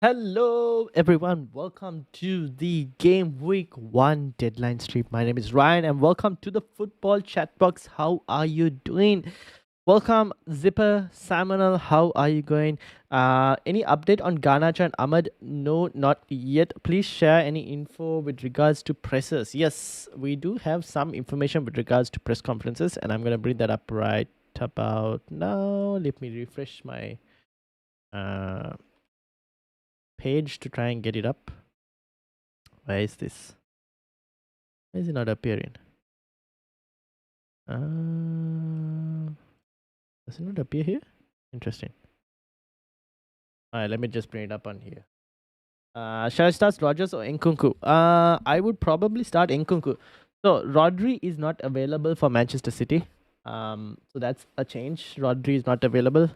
Hello, everyone. Welcome to the Game Week 1 deadline stream. My name is Ryan, and welcome to the Football Chatbox. How are you doing? Welcome, Zipper, Samuel. How are you going? Any update on Garnacha and Ahmad? No, not yet. Please share any info with regards to presses. Yes, we do have some information with regards to press conferences, and I'm going to bring that up right about now. Let me refresh my. Page to try and get it up. Where is this? Why is it not appearing? Does it not appear here? Interesting. Alright, let me just bring it up on here. Shall I start Rogers or Nkunku? I would probably start Nkunku. So Rodri is not available for Manchester City. So that's a change. Rodri is not available.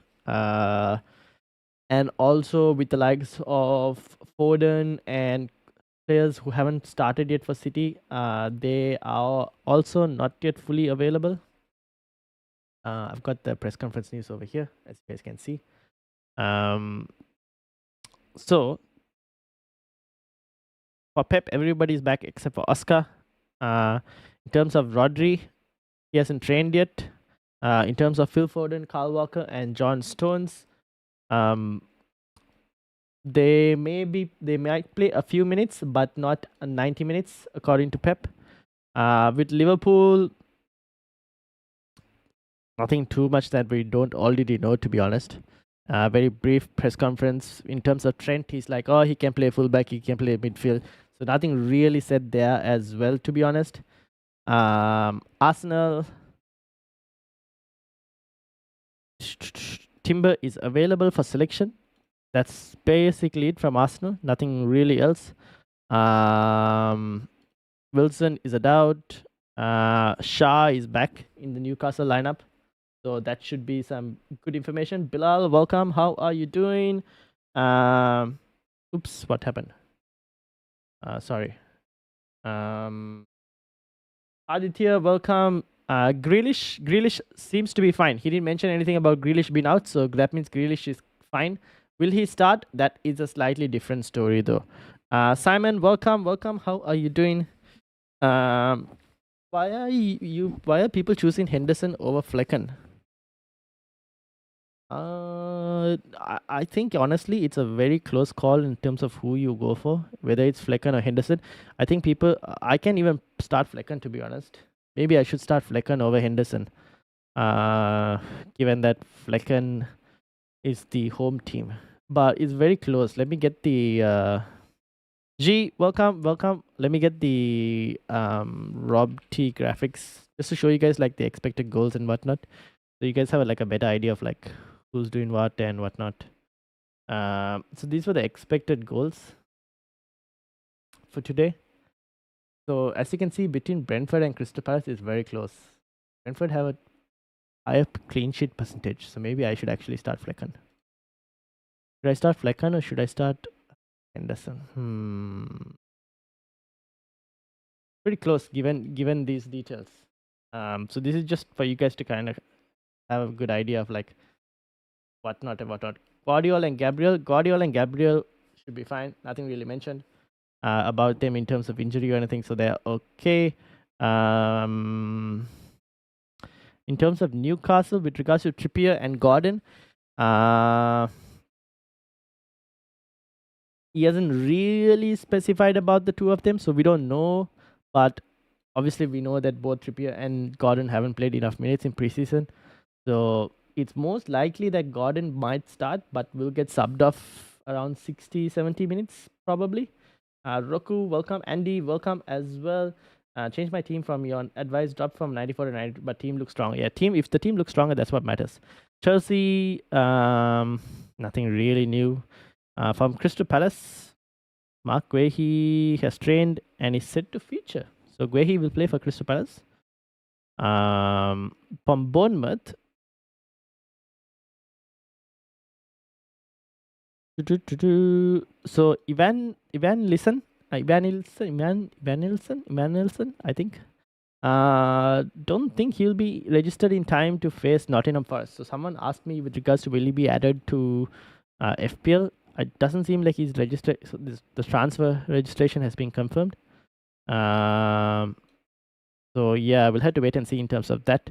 And also with the likes of Foden and players who haven't started yet for City, they are also not yet fully available. I've got the press conference news over here, as you guys can see. So for Pep, everybody's back except for Oscar. In terms of Rodri, he hasn't trained yet. In terms of Phil Foden, Kyle Walker, and John Stones, they might play a few minutes, but not 90 minutes, according to Pep. With Liverpool, nothing too much that we don't already know, to be honest. Very brief press conference. In terms of Trent, he's like, oh, he can play fullback, he can play midfield. So nothing really said there as well, to be honest. Arsenal, Timber is available for selection. That's basically it from Arsenal. Nothing really else. Wilson is a doubt. Shah is back in the Newcastle lineup. So that should be some good information. Bilal, welcome. How are you doing? Oops, what happened? Sorry. Aditya, welcome. Grealish seems to be fine. He didn't mention anything about Grealish being out, so that means Grealish is fine. Will he start? That is a slightly different story, though. Simon, welcome. How are you doing? Why are people choosing Henderson over Flecken? I think honestly, it's a very close call in terms of who you go for, whether it's Flecken or Henderson. I think I can even start Flecken, to be honest. Maybe I should start Flecken over Henderson, given that Flecken is the home team. But it's very close. Let me get the G. Welcome. Let me get the Rob T graphics just to show you guys like the expected goals and whatnot, so you guys have like a better idea of like who's doing what and whatnot. So these were the expected goals for today. So as you can see, between Brentford and Crystal Palace is very close. Brentford have a higher clean sheet percentage, so maybe I should actually start Flecken. Should I start Flecken or should I start Henderson? Pretty close given these details. So this is just for you guys to kind of have a good idea of like whatnot and whatnot. Guardiola and Gabriel should be fine. Nothing really mentioned about them in terms of injury or anything, so they're okay. In terms of Newcastle, with regards to Trippier and Gordon, he hasn't really specified about the two of them, so we don't know. But obviously, we know that both Trippier and Gordon haven't played enough minutes in preseason, so it's most likely that Gordon might start, but will get subbed off around 60-70 minutes probably. Roku, welcome. Andy, welcome as well. Change my team from your advice, drop from 94 to 90, but team looks strong. Yeah, if the team looks stronger, that's what matters. Chelsea, nothing really new. From Crystal Palace, Mark Guehi has trained and is set to feature. So Guehi will play for Crystal Palace. From Bournemouth, so Ivan Nilsson, I think. Don't think he'll be registered in time to face Nottingham Forest. So someone asked me with regards to will he be added to FPL. It doesn't seem like he's registered. So the transfer registration has been confirmed. Um, so yeah, we'll have to wait and see in terms of that.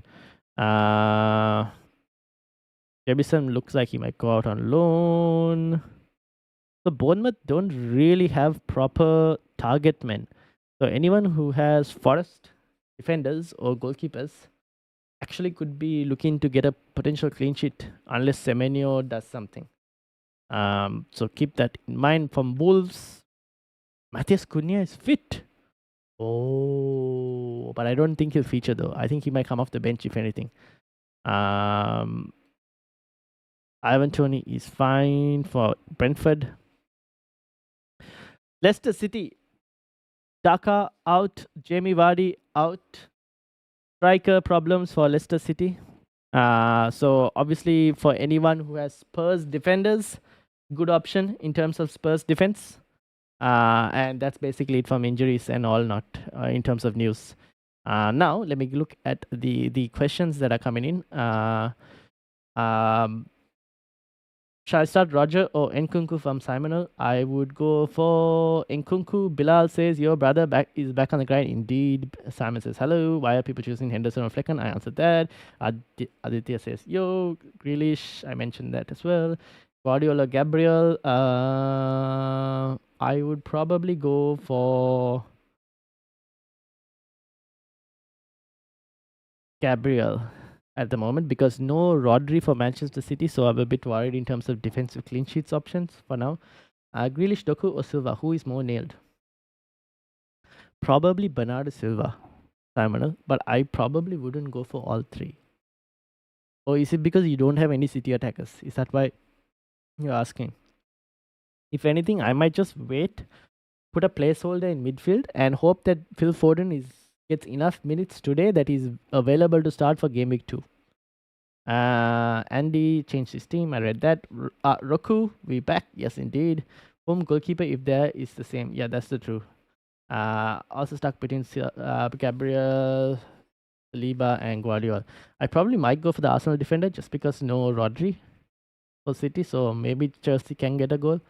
Jebison looks like he might go out on loan. So Bournemouth don't really have proper target men. So anyone who has Forest defenders or goalkeepers actually could be looking to get a potential clean sheet unless Semenyo does something. So keep that in mind. From Wolves, Matthias Cunha is fit. Oh, but I don't think he'll feature though. I think he might come off the bench if anything. Ivan Toney is fine for Brentford. Leicester City, Daka out, Jamie Vardy out. Striker problems for Leicester City. So obviously for anyone who has Spurs defenders, good option in terms of Spurs defense. And that's basically it from injuries and all, not in terms of news. Now let me look at the questions that are coming in. Shall I start Roger or Nkunku from Simonal? I would go for Nkunku. Bilal says your brother is back on the grind. Indeed. Simon says hello. Why are people choosing Henderson or Flecken? I answered that. Aditya says yo. Grealish. I mentioned that as well. Guardiola, Gabriel. I would probably go for Gabriel at the moment because no Rodri for Manchester City, so I'm a bit worried in terms of defensive clean sheets options for now. Grealish, Doku, or Silva, who is more nailed? Probably Bernardo Silva, Simon, but I probably wouldn't go for all three. Or is it because you don't have any City attackers? Is that why you're asking? If anything, I might just wait, put a placeholder in midfield, and hope that Phil Foden gets enough minutes today that he's available to start for Game Week 2. Andy changed his team. I read that. Roku, we back. Yes, indeed. Home goalkeeper, if there, is the same. Yeah, that's the truth. Also stuck between Gabriel, Saliba, and Guardiola. I probably might go for the Arsenal defender just because no Rodri for City, so maybe Chelsea can get a goal.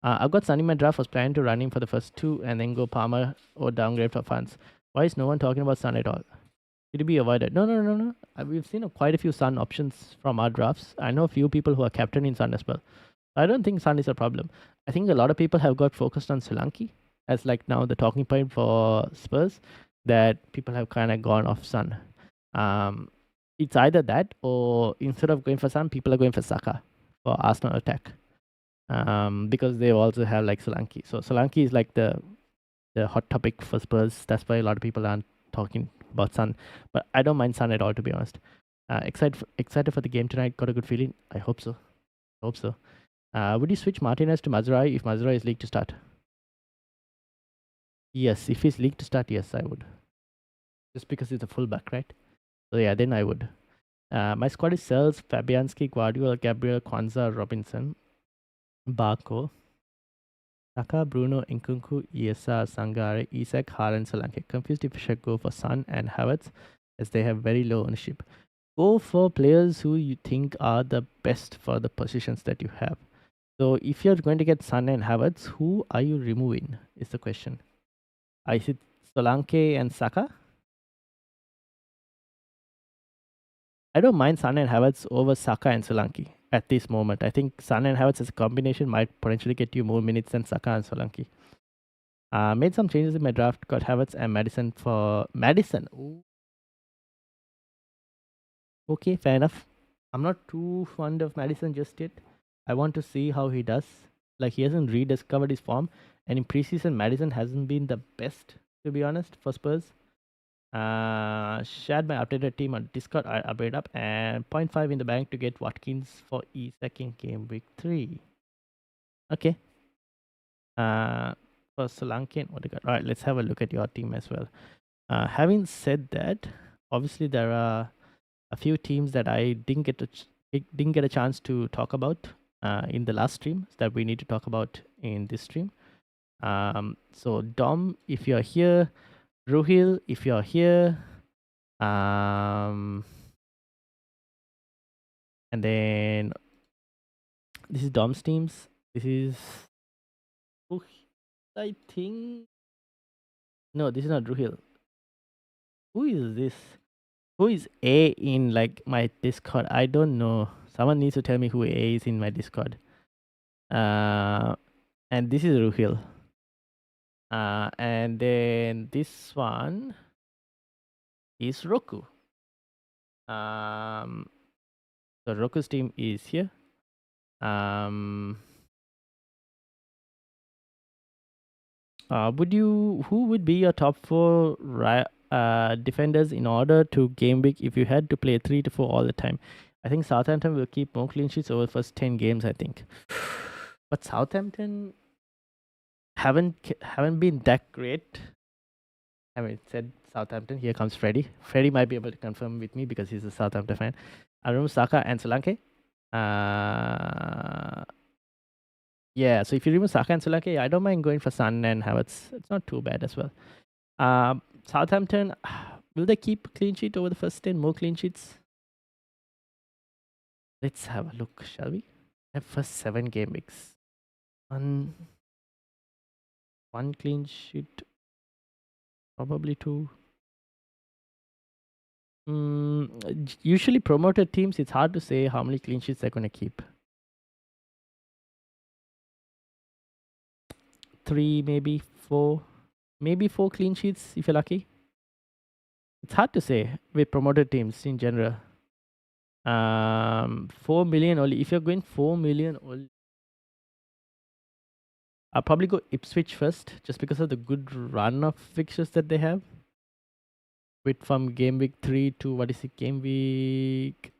I've got Sonny in my draft. Was planning to run him for the first two and then go Palmer or downgrade for funds. Why is no one talking about Son at all? Should it be avoided? No. We've seen quite a few Sun options from our drafts. I know a few people who are captain in Sun as well. I don't think Sun is a problem. I think a lot of people have got focused on Solanke as like now the talking point for Spurs, that people have kind of gone off Sun. It's either that or instead of going for Sun, people are going for Saka for Arsenal attack. Because they also have like Solanke. So Solanke is like the hot topic for Spurs. That's why a lot of people aren't talking about Sun, but I don't mind Sun at all, to be honest. Excited for the game tonight. Got a good feeling. I hope so. Would you switch Martinez to Mazraoui if Mazraoui is league to start? Yes, if he's league to start, yes, I would. Just because he's a fullback, right? So yeah, then I would. My squad is Sells, Fabianski, Guardiola, Gabriel, Kwanzaa, Robinson, Barco, Saka, Bruno, Nkunku, Iesa, Sangare, Isak, Haaland, Solanke. Confused if I should go for Son and Havertz as they have very low ownership. Go for players who you think are the best for the positions that you have. So if you're going to get Son and Havertz, who are you removing is the question. Is it Solanke and Saka? I don't mind Son and Havertz over Saka and Solanke at this moment. I think Son and Havertz as a combination might potentially get you more minutes than Saka and Solanke. Made some changes in my draft. Got Havertz and Madison for Madison. Ooh. Okay, fair enough. I'm not too fond of Madison just yet. I want to see how he does. Like he hasn't rediscovered his form, and in preseason, Madison hasn't been the best, to be honest, for Spurs. Shared my updated team on Discord. I upgrade up and 0.5 in the bank to get Watkins for second game week 3. Okay. For Solanke and Odegaard. All right, let's have a look at your team as well. Having said that, obviously there are a few teams that I didn't get a chance to talk about in the last stream that we need to talk about in this stream. So Dom, if you're here, Ruhil, if you're here, and then this is Dom's teams. This is Ruhil, I think. No, this is not Ruhil. Who is this? Who is A in like my Discord? I don't know. Someone needs to tell me who A is in my Discord. Uh, and this is Ruhil. And then this one is Roku. Um, so Roku's team is here. Um, who would be your top four defenders in order to game week if you had to play 3 to 4 all the time? I think Southampton will keep more clean sheets over the first 10 games, I think. But Southampton haven't been that great. I mean, said Southampton. Here comes Freddie. Freddie might be able to confirm with me because he's a Southampton fan. I remember Saka and Solanke. Uh, yeah, so if you remove Saka and Solanke, I don't mind going for Son and Havertz. It's not too bad as well. Southampton, will they keep clean sheet over the first 10? More clean sheets? Let's have a look, shall we? Have first 7 game weeks. One clean sheet, probably 2. Usually promoted teams, it's hard to say how many clean sheets they're going to keep. 3, maybe 4. Maybe 4 clean sheets if you're lucky. It's hard to say with promoted teams in general. 4 million only. If you're going 4 million only, I'll probably go Ipswich first, just because of the good run of fixtures that they have. With from game week 3 to game week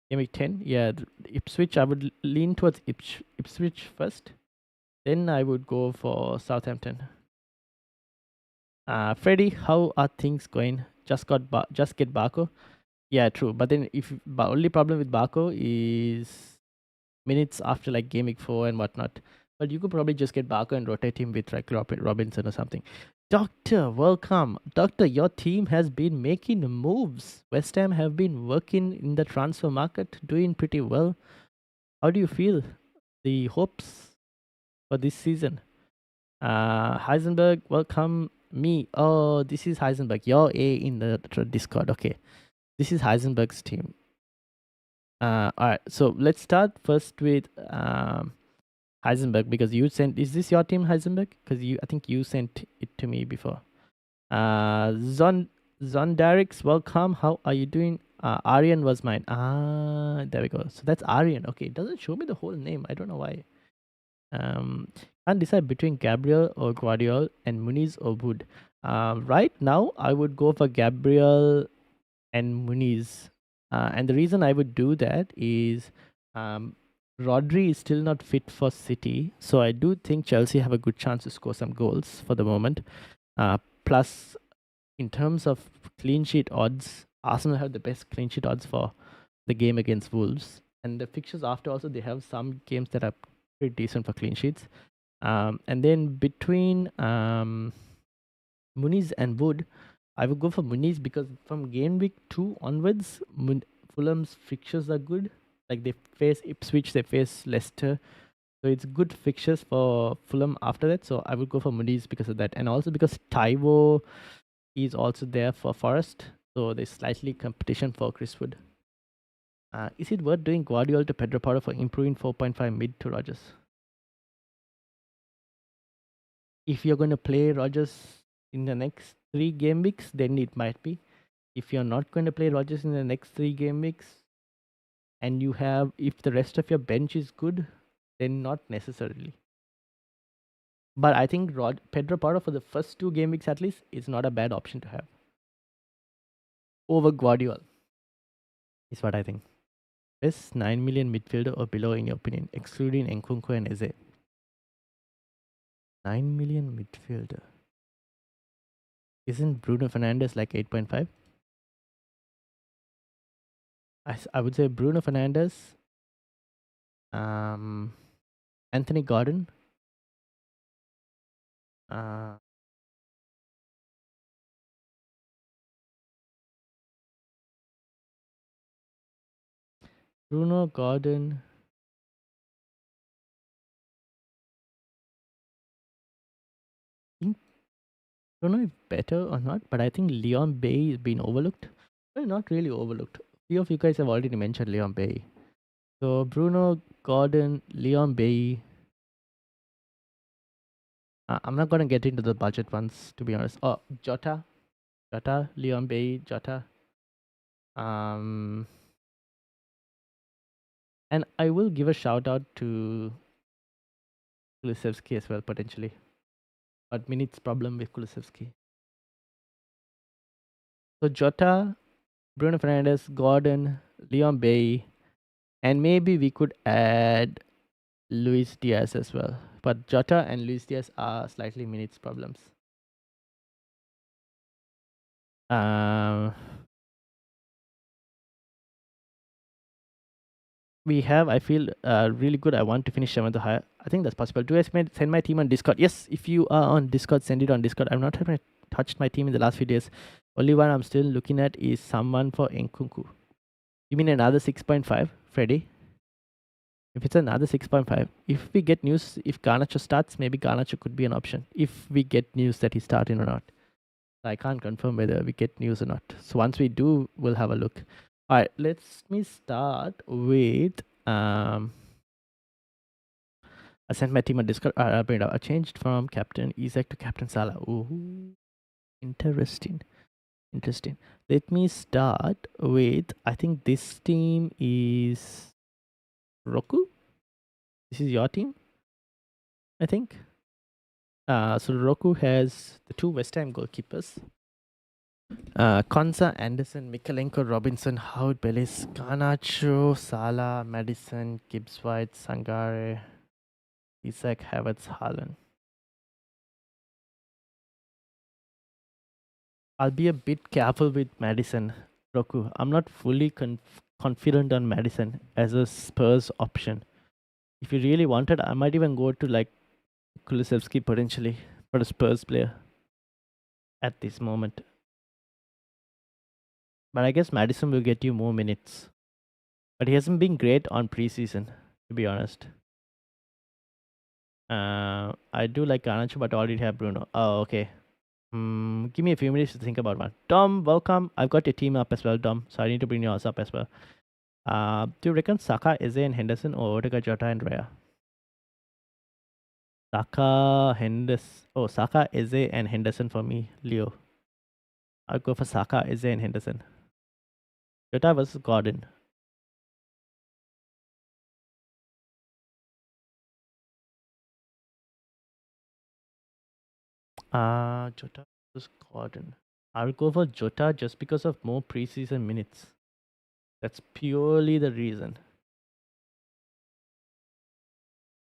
10. Yeah, Ipswich. I would lean towards Ipswich first. Then I would go for Southampton. Freddie, how are things going? Just get Barco. Yeah, true. But then if only problem with Barco is minutes after like game week 4 and whatnot. But you could probably just get Barco and rotate him with like Robinson or something. Doctor, welcome. Doctor, your team has been making moves. West Ham have been working in the transfer market, doing pretty well. How do you feel? The hopes for this season? Heisenberg, welcome me. Oh, this is Heisenberg. You're A in the Discord. Okay. This is Heisenberg's team. All right. So let's start first with Heisenberg, because you sent. Is this your team, Heisenberg? Because I think you sent it to me before. Zondarix, welcome. How are you doing? Aryan was mine. There we go. So that's Aryan. Okay, it doesn't show me the whole name. I don't know why. Can't decide between Gabriel or Guardiola and Muniz or Wood. Right now, I would go for Gabriel and Muniz. And the reason I would do that is Rodri is still not fit for City. So I do think Chelsea have a good chance to score some goals for the moment. Plus, in terms of clean sheet odds, Arsenal have the best clean sheet odds for the game against Wolves. And the fixtures after also, they have some games that are pretty decent for clean sheets. And then between Muniz and Wood, I would go for Muniz because from game week 2 onwards, Fulham's fixtures are good. Like they face Ipswich, they face Leicester. So it's good fixtures for Fulham after that. So I would go for Muniz because of that. And also because Taiwo is also there for Forest. So there's slightly competition for Chris Wood. Is it worth doing Guardiola to Pedro Porro for improving 4.5 mid to Rogers? If you're going to play Rogers in the next 3 game weeks, then it might be. If you're not going to play Rogers in the next 3 game weeks, and if the rest of your bench is good, then not necessarily. But I think Pedro Porro for the first 2 game weeks at least is not a bad option to have over Guardiola, is what I think. Best 9 million midfielder or below in your opinion, excluding Nkunku and Eze? 9 million midfielder. Isn't Bruno Fernandes like 8.5? I would say Bruno Fernandes, Anthony Gordon, Bruno Gordon, Don't know if better or not, but I think Leon Bay is being overlooked. Well, not really overlooked. Few of you guys have already mentioned Leon Bay. So Bruno, Gordon, Leon Bay. I'm not gonna get into the budget ones to be honest. Oh, Jota, Leon Bay, Jota. Um, and I will give a shout out to Kulusevski as well potentially, but minutes problem with Kulusevski. So Jota, Bruno Fernandes, Gordon, Leon Bay, and maybe we could add Luis Diaz as well. But Jota and Luis Diaz are slightly minutes problems. Um, we have, I feel, really good. I want to finish 7th or higher. I think that's possible. Do I send my team on Discord? Yes, if you are on Discord, send it on Discord. I've not touched my team in the last few days. Only one I'm still looking at is someone for Nkunku. You mean another 6.5, Freddy? If it's another 6.5, if we get news, if Garnacho starts, maybe Garnacho could be an option. If we get news that he's starting or not. I can't confirm whether we get news or not. So once we do, we'll have a look. All right, let me start with I sent my team a Discord. I'll bring it up. I changed from Captain Isaac to Captain Salah. Ooh, interesting. Let me start with, I think this team is Roku. This is your team, I think. So Roku has the 2 West Ham goalkeepers. Konsa, Anderson, Mikalenko, Robinson, Howard, Bellis, Garnacho, Salah, Madison, Gibbs White, Sangare, Isaac, Havertz, Haaland. I'll be a bit careful with Madison, Roku. I'm not fully confident on Madison as a Spurs option. If you really wanted, I might even go to like Kulusevski potentially for a Spurs player at this moment. But I guess Madison will get you more minutes. But he hasn't been great on preseason, to be honest. I do like Garnacho, but already have Bruno. Oh, okay. Give me a few minutes to think about one. Dom, welcome. I've got your team up as well, Dom. So I need to bring yours up as well. Do you reckon Saka, Eze, and Henderson, or Odegaard, Jota, and Raya? Saka, Henderson. Oh, Saka, Eze, and Henderson for me, Leo. I'll go for Saka, Eze, and Henderson. Jota versus Gordon. Jota versus Gordon. I'll go for Jota just because of more preseason minutes. That's purely the reason.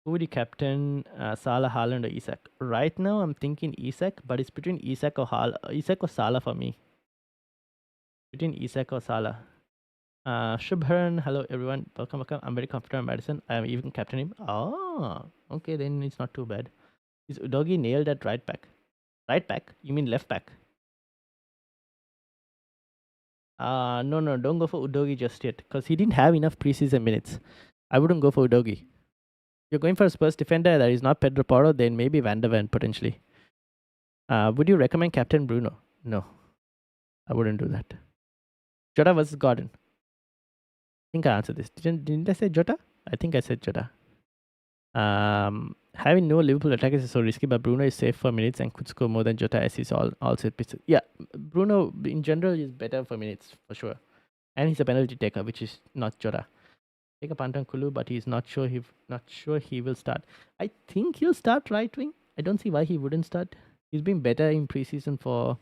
Who would you captain? Salah, Haaland, or Isak? Right now, I'm thinking Isak, but it's between Isak or Salah for me. Between Isak or Salah. Shubharan, hello everyone. Welcome. I'm very confident on Madison. I'm even captaining him. Oh, okay, then it's not too bad. Is Udogi nailed at right back? Right back? You mean left back? No, don't go for Udogi just yet, because he didn't have enough preseason minutes. I wouldn't go for Udogi. You're going for a Spurs defender that is not Pedro Porro, then maybe Van der Ven potentially. Would you recommend Captain Bruno? No, I wouldn't do that. Jota versus Gordon. I think I answered this. Didn't I say Jota? I think I said Jota. Having no Liverpool attackers is so risky, but Bruno is safe for minutes and could score more than Jota as he's all set pieces. Yeah, Bruno in general is better for minutes for sure, and he's a penalty taker, which is not Jota. Take a punt on Kulu, but he's not sure he will start. I think he'll start right wing. I don't see why he wouldn't start. He's been better in preseason for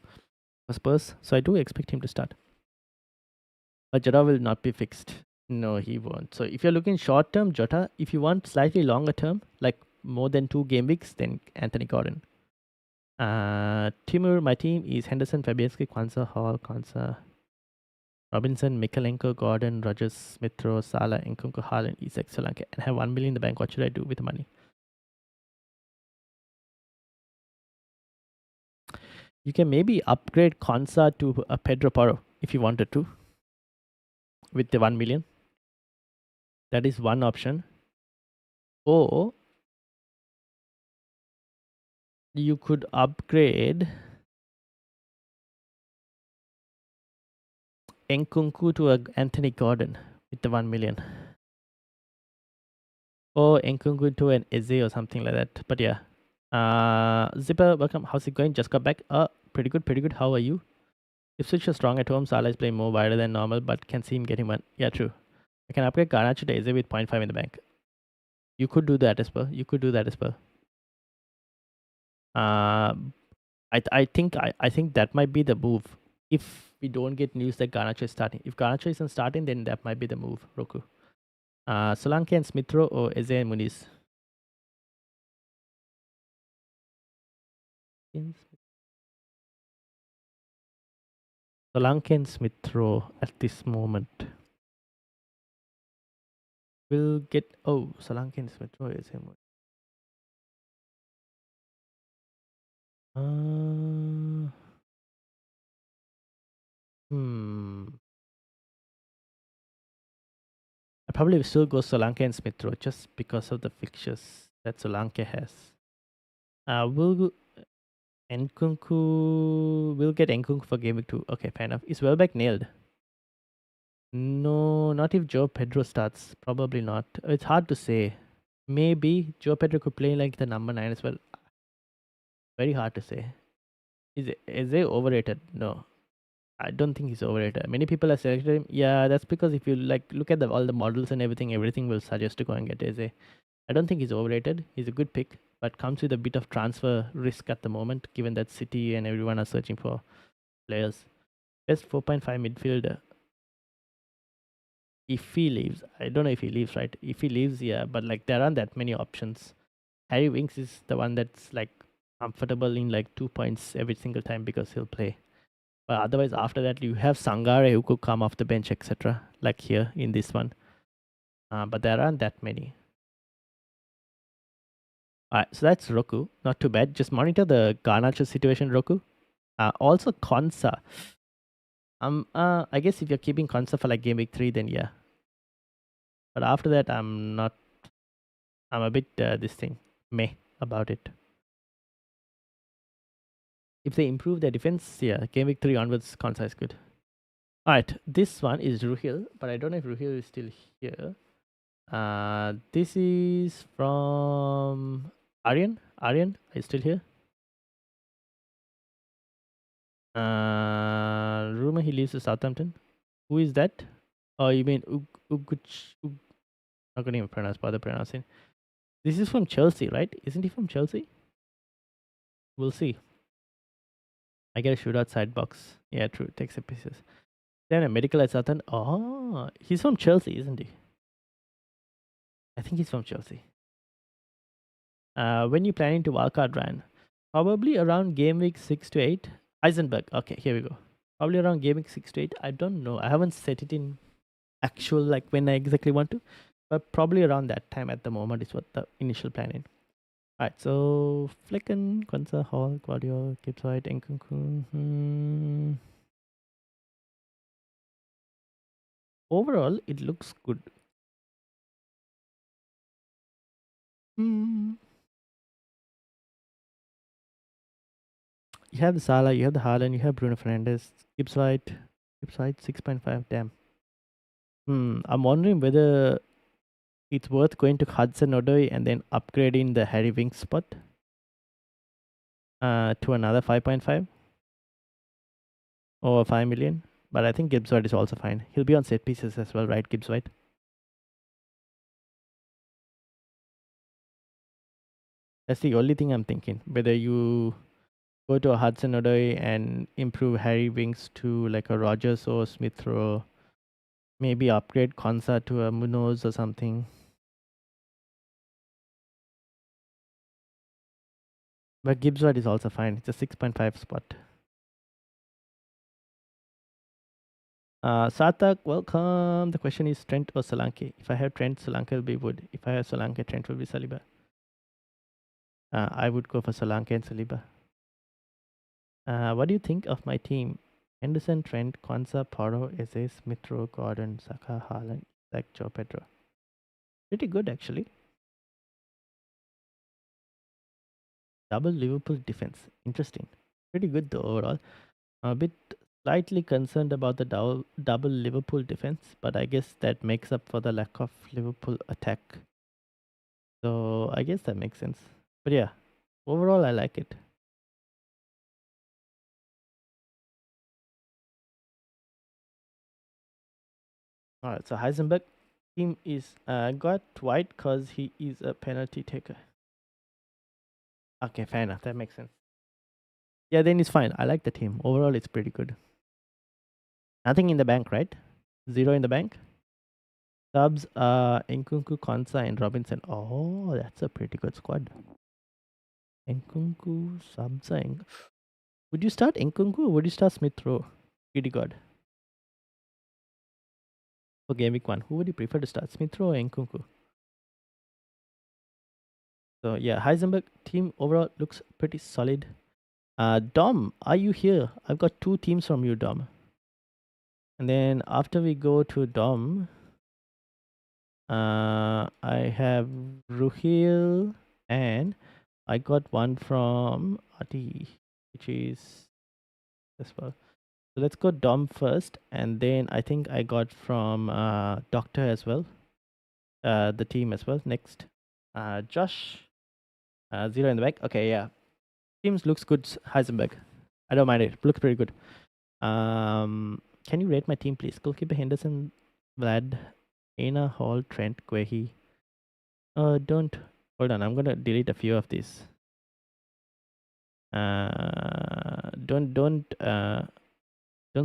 Spurs, so I do expect him to start. But Jota will not be fixed. No, he won't. So if you're looking short term, Jota. If you want slightly longer term, like more than 2 game weeks, then Anthony Gordon. Timur, my team is Henderson, Fabianski, Kwanzaa, Hall, Kwanzaa, Robinson, Mikalenko, Gordon, Rogers, Smith-Rowe, Salah, Nkunku, Haaland, Isak, Solanke, and have 1 million in the bank. What should I do with the money? You can maybe upgrade Konsa to a Pedro Porro if you wanted to with the 1 million. That is one option. Or you could upgrade Nkunku to Anthony Gordon with the 1 million. Or Nkunku to an Eze or something like that. But yeah. Zipper, welcome. How's it going? Just got back. Pretty good, pretty good. How are you? Ipswich is strong at home. Salah is playing more wider than normal, but can see him getting one. Yeah, true. I can upgrade Garnacho to Eze with 0.5 in the bank. You could do that as well. You could do that as well. I think that might be the move. If we don't get news that Garnacho is starting. If Garnacho isn't starting, then that might be the move, Roku. Solanke and Smithrow or Eze and Muniz? Solanke and Smithrow at this moment. We'll get Solanke and Smithrow is him. I probably still go Solanke and Smithrow just because of the fixtures that Solanke has. We'll Nkunku. We'll get Nkunku for Game Week 2. Okay, fair enough. Is Welbeck nailed? No, not if Joe Pedro starts. Probably not. It's hard to say. Maybe Joe Pedro could play like the number 9 as well. Very hard to say. Is he overrated? No. I don't think he's overrated. Many people have selected him. Yeah, that's because if you like look at all the models and everything will suggest to go and get Eze. I don't think he's overrated. He's a good pick, but comes with a bit of transfer risk at the moment, given that City and everyone are searching for players. Best 4.5 midfielder. If he leaves, I don't know if he leaves, right? If he leaves, yeah, but like there aren't that many options. Harry Winks is the one that's like comfortable in like 2 points every single time because he'll play. But otherwise, after that, you have Sangare who could come off the bench, etc. Like here in this one. But there aren't that many. Alright, so that's Roku. Not too bad. Just monitor the Garnacho situation, Roku. Also Konsa. I guess if you're keeping Konsa for like game week 3, then yeah. But after that, I'm not. I'm a bit meh about it. If they improve their defense, yeah, game week 3 onwards, Konsa is good. Alright, this one is Ruhil, but I don't know if Ruhil is still here. This is from Aryan. Aryan, are you still here? Rumor he lives in Southampton. Who is that? Oh, you mean Uguch? Not gonna even bother pronouncing. This is from Chelsea, right? Isn't he from Chelsea? We'll see. I get a shootout side box. Yeah, true. Takes the pieces. Then a medical at Southampton. Oh, he's from Chelsea, isn't he? I think he's from Chelsea. When you planning to wildcard Ryan? Probably around game week 6 to 8. Eisenberg. Okay, here we go. Probably around game week 6 to 8. I don't know. I haven't set it in actual like when I exactly want to. But probably around that time at the moment is what the initial plan is. Alright, so Flicken, Kwanzaa, Hall, Guardiola, Gibbs White, Nkunku. Overall, it looks good. You have the Salah, you have the Haaland, you have Bruno Fernandes, Gibbs White 6.5. Damn. I'm wondering whether it's worth going to Hudson-Odoi and then upgrading the Harry Winks spot to another 5.5 or 5 million. But I think Gibbs White is also fine. He'll be on set pieces as well, right, Gibbs White? That's the only thing I'm thinking. Whether you go to a Hudson-Odoi and improve Harry Winks to like a Rogers or Smith Rowe, maybe upgrade Konsa to a Munoz or something. But Gibbs White is also fine. It's a 6.5 spot. Sarthak, welcome. The question is Trent or Solanke. If I have Trent, Solanke will be Wood. If I have Solanke, Trent will be Saliba. I would go for Solanke and Saliba. What do you think of my team? Henderson, Trent, Konsa, Porro, Eze, Smith Rowe, Gordon, Saka, Haaland, Zach, Joe Pedro. Pretty good actually. Double Liverpool defense. Interesting. Pretty good though overall. I'm a bit Slightly concerned about the double Liverpool defense, but I guess that makes up for the lack of Liverpool attack. So I guess that makes sense. But yeah, overall I like it. All right, so Heisenberg team is got White because he is a penalty taker. Okay, fair enough. That makes sense. Yeah, then it's fine. I like the team. Overall, it's pretty good. Nothing in the bank, right? Zero in the bank. Subs Nkunku, Konsa, and Robinson. Oh, that's a pretty good squad. Nkunku, Sabza. Would you start Nkunku or would you start Smith Rowe? Pretty good. For game week 1, who would you prefer to start, Smith Rowe or Nkunku? So yeah, Heisenberg team overall looks pretty solid. Dom, are you here? I've got 2 teams from you, Dom. And then after we go to Dom, I have Ruhil and I got one from Ati, which is this one. So let's go Dom first, and then I think I got from Doctor as well, the team as well. Next, Josh, 0 in the back. Okay, yeah, teams looks good. Heisenberg, I don't mind it. Looks pretty good. Can you rate my team, please? Goalkeeper Henderson, Vlad, Aina, Hall, Trent, Guehi. Don't hold on. I'm gonna delete a few of these. Don't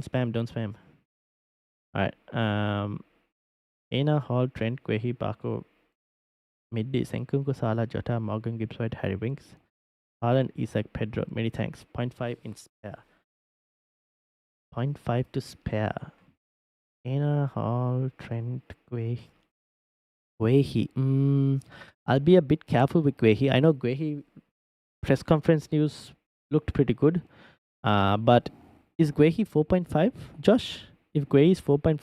spam. Don't spam. All right. Aina, Hall, Trent, Guehi, Baku, Middi, Senkunku, Sala, Jota, Morgan, Gibbs White, Harry Winks, Haaland, Isak, Pedro. Many thanks. 0.5 in spare. 0.5 to spare. Aina, Hall, Trent, Guehi. I'll be a bit careful with Guehi. I know Guehi press conference news looked pretty good. But is Guehi 4.5, Josh? If Guehi is 4.5,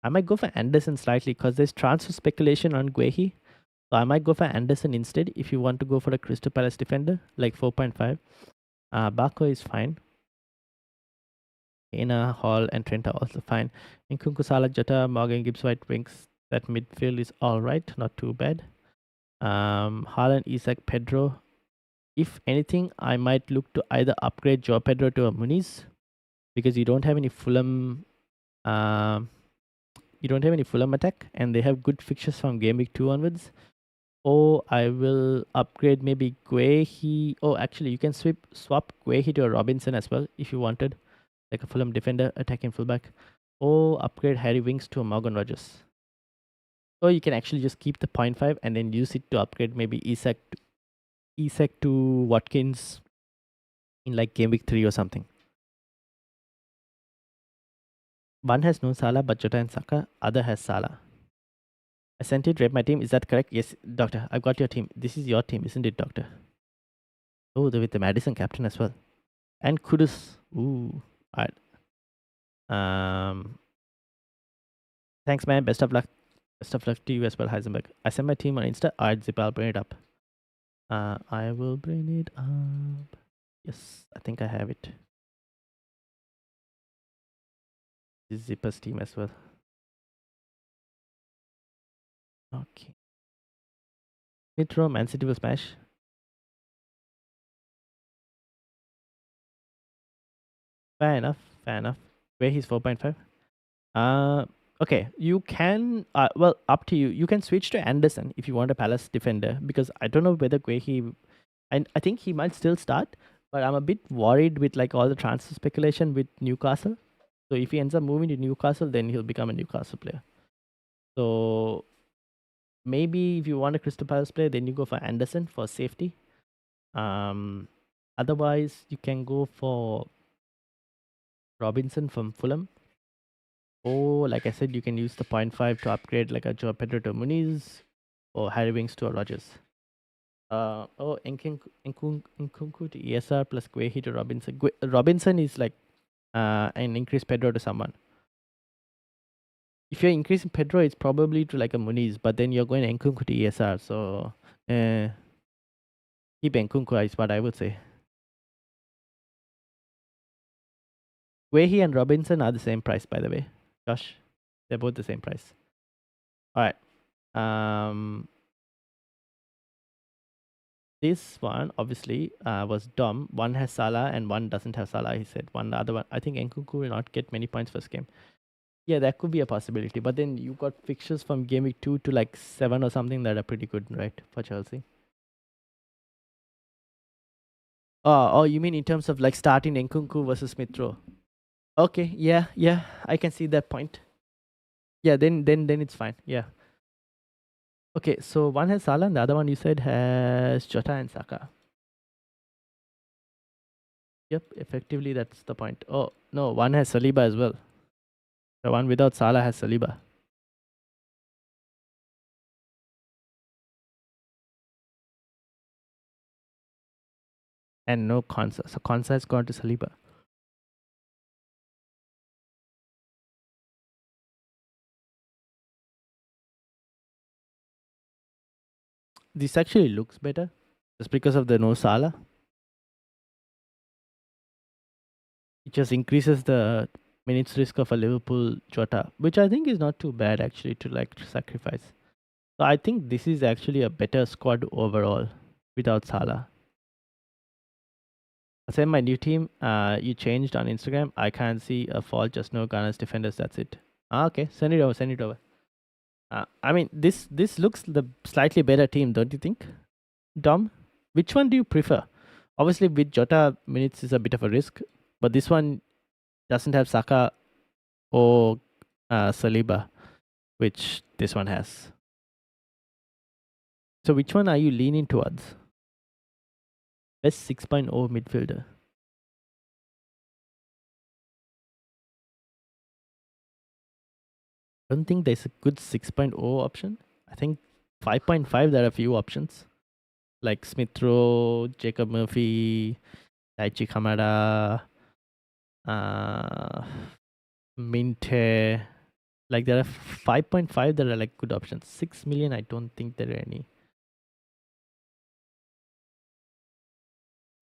I might go for Anderson slightly because there's transfer speculation on Guehi. So I might go for Anderson instead if you want to go for a Crystal Palace defender, like 4.5. Bako is fine. Ina, Hall, and Trent are also fine. Nkunku, Salah, Jota, Morgan, Gibbs, White, Winks. That midfield is all right, not too bad. Haaland, Isak, Pedro. If anything, I might look to either upgrade Joe Pedro to a Muniz because you don't have any Fulham attack, and they have good fixtures from game week 2 onwards. Or I will upgrade maybe Guehi. Oh, actually, you can swap Guehi to a Robinson as well if you wanted, like a Fulham defender attacking fullback. Or upgrade Harry Winks to a Morgan Rogers. Or you can actually just keep the 0.5 and then use it to upgrade maybe Isak to Watkins in like game week 3 or something. One has no Salah, but Jota and Saka. Other has Salah. I sent it, rate my team. Is that correct? Yes, Doctor. I've got your team. This is your team, isn't it, Doctor? Oh, with the Madison captain as well. And Kudus. Ooh. Alright. Thanks, man. Best of luck. Best of luck to you as well, Heisenberg. I sent my team on Insta. Alright, Zip, I'll bring it up. I will bring it up. Yes, I think I have it. This is Zipper's team as well. Okay. Nitro, Man City will smash. Fair enough. Where he's 4.5. Okay, you can well, up to you. You can switch to Anderson if you want a Palace defender because I don't know whether Guehi, and I think he might still start, but I'm a bit worried with like all the transfer speculation with Newcastle. So if he ends up moving to Newcastle, then he'll become a Newcastle player. So maybe if you want a Crystal Palace player, then you go for Anderson for safety. Otherwise you can go for Robinson from Fulham. Or like I said, you can use the 0.5 to upgrade like a Joe Pedro to Muniz or Harry Winks to a Rogers. Nkunku to ESR plus Guehi to Robinson. Robinson is like an increase Pedro to someone. If you're increasing Pedro, it's probably to like a Muniz, but then you're going Nkunku to ESR. So keep Nkunku is what I would say. Wehi and Robinson are the same price, by the way. Josh, they're both the same price. All right. This one obviously was dumb. One has Salah and one doesn't have Salah. He said one, the other one. I think Nkunku will not get many points first game. Yeah, that could be a possibility. But then you got fixtures from game week 2 to like 7 or something that are pretty good, right, for Chelsea? Oh, you mean in terms of like starting Nkunku versus Smith Rowe? Okay, yeah, I can see that point. Yeah, then it's fine. Yeah. Okay, so one has Salah and the other one you said has Jota and Saka. Yep, effectively that's the point. Oh no, one has Saliba as well. The one without Salah has Saliba. And no Konsa. So Konsa has gone to Saliba. This actually looks better just because of the no Salah. It just increases the minutes risk of a Liverpool Jota, which I think is not too bad actually to like sacrifice. So I think this is actually a better squad overall without Salah. I said my new team, you changed on Instagram. I can't see a fault, just no Ghana's defenders. That's it. Okay, send it over. Send it over. I mean, this looks the slightly better team, don't you think, Dom? Which one do you prefer? Obviously, with Jota, minutes is a bit of a risk, but this one doesn't have Saka or Saliba, which this one has. So, which one are you leaning towards? Best 6.0 midfielder. I don't think there's a good 6.0 option. I think 5.5 there are a few options like Smith Rowe, Jacob Murphy, Daichi Kamada, Minte. Like there are 5.5 that are like good options. 6 million, I don't think there are any.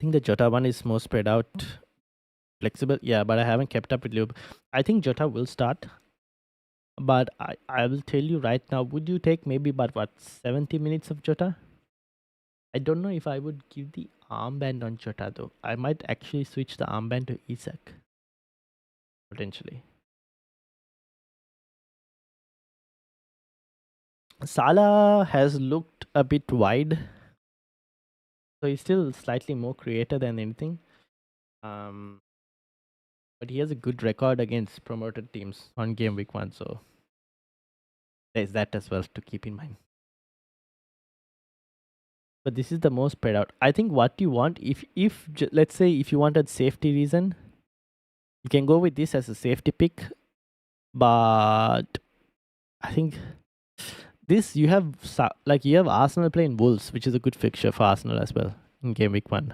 I think the Jota one is more spread out, flexible. Yeah, but I haven't kept up with Liverpool. I think Jota will start, but I will tell you right now. Would you take maybe about what 70 minutes of Jota? I don't know if I would give the armband on Jota though. I might actually switch the armband to Isak potentially. Salah has looked a bit wide, so he's still slightly more creator than anything. But he has a good record against promoted teams on game week 1, so there's that as well to keep in mind. But this is the most spread out. I think what you want, if let's say if you wanted safety reason, you can go with this as a safety pick. But I think this you have Arsenal playing Wolves, which is a good fixture for Arsenal as well in game week 1.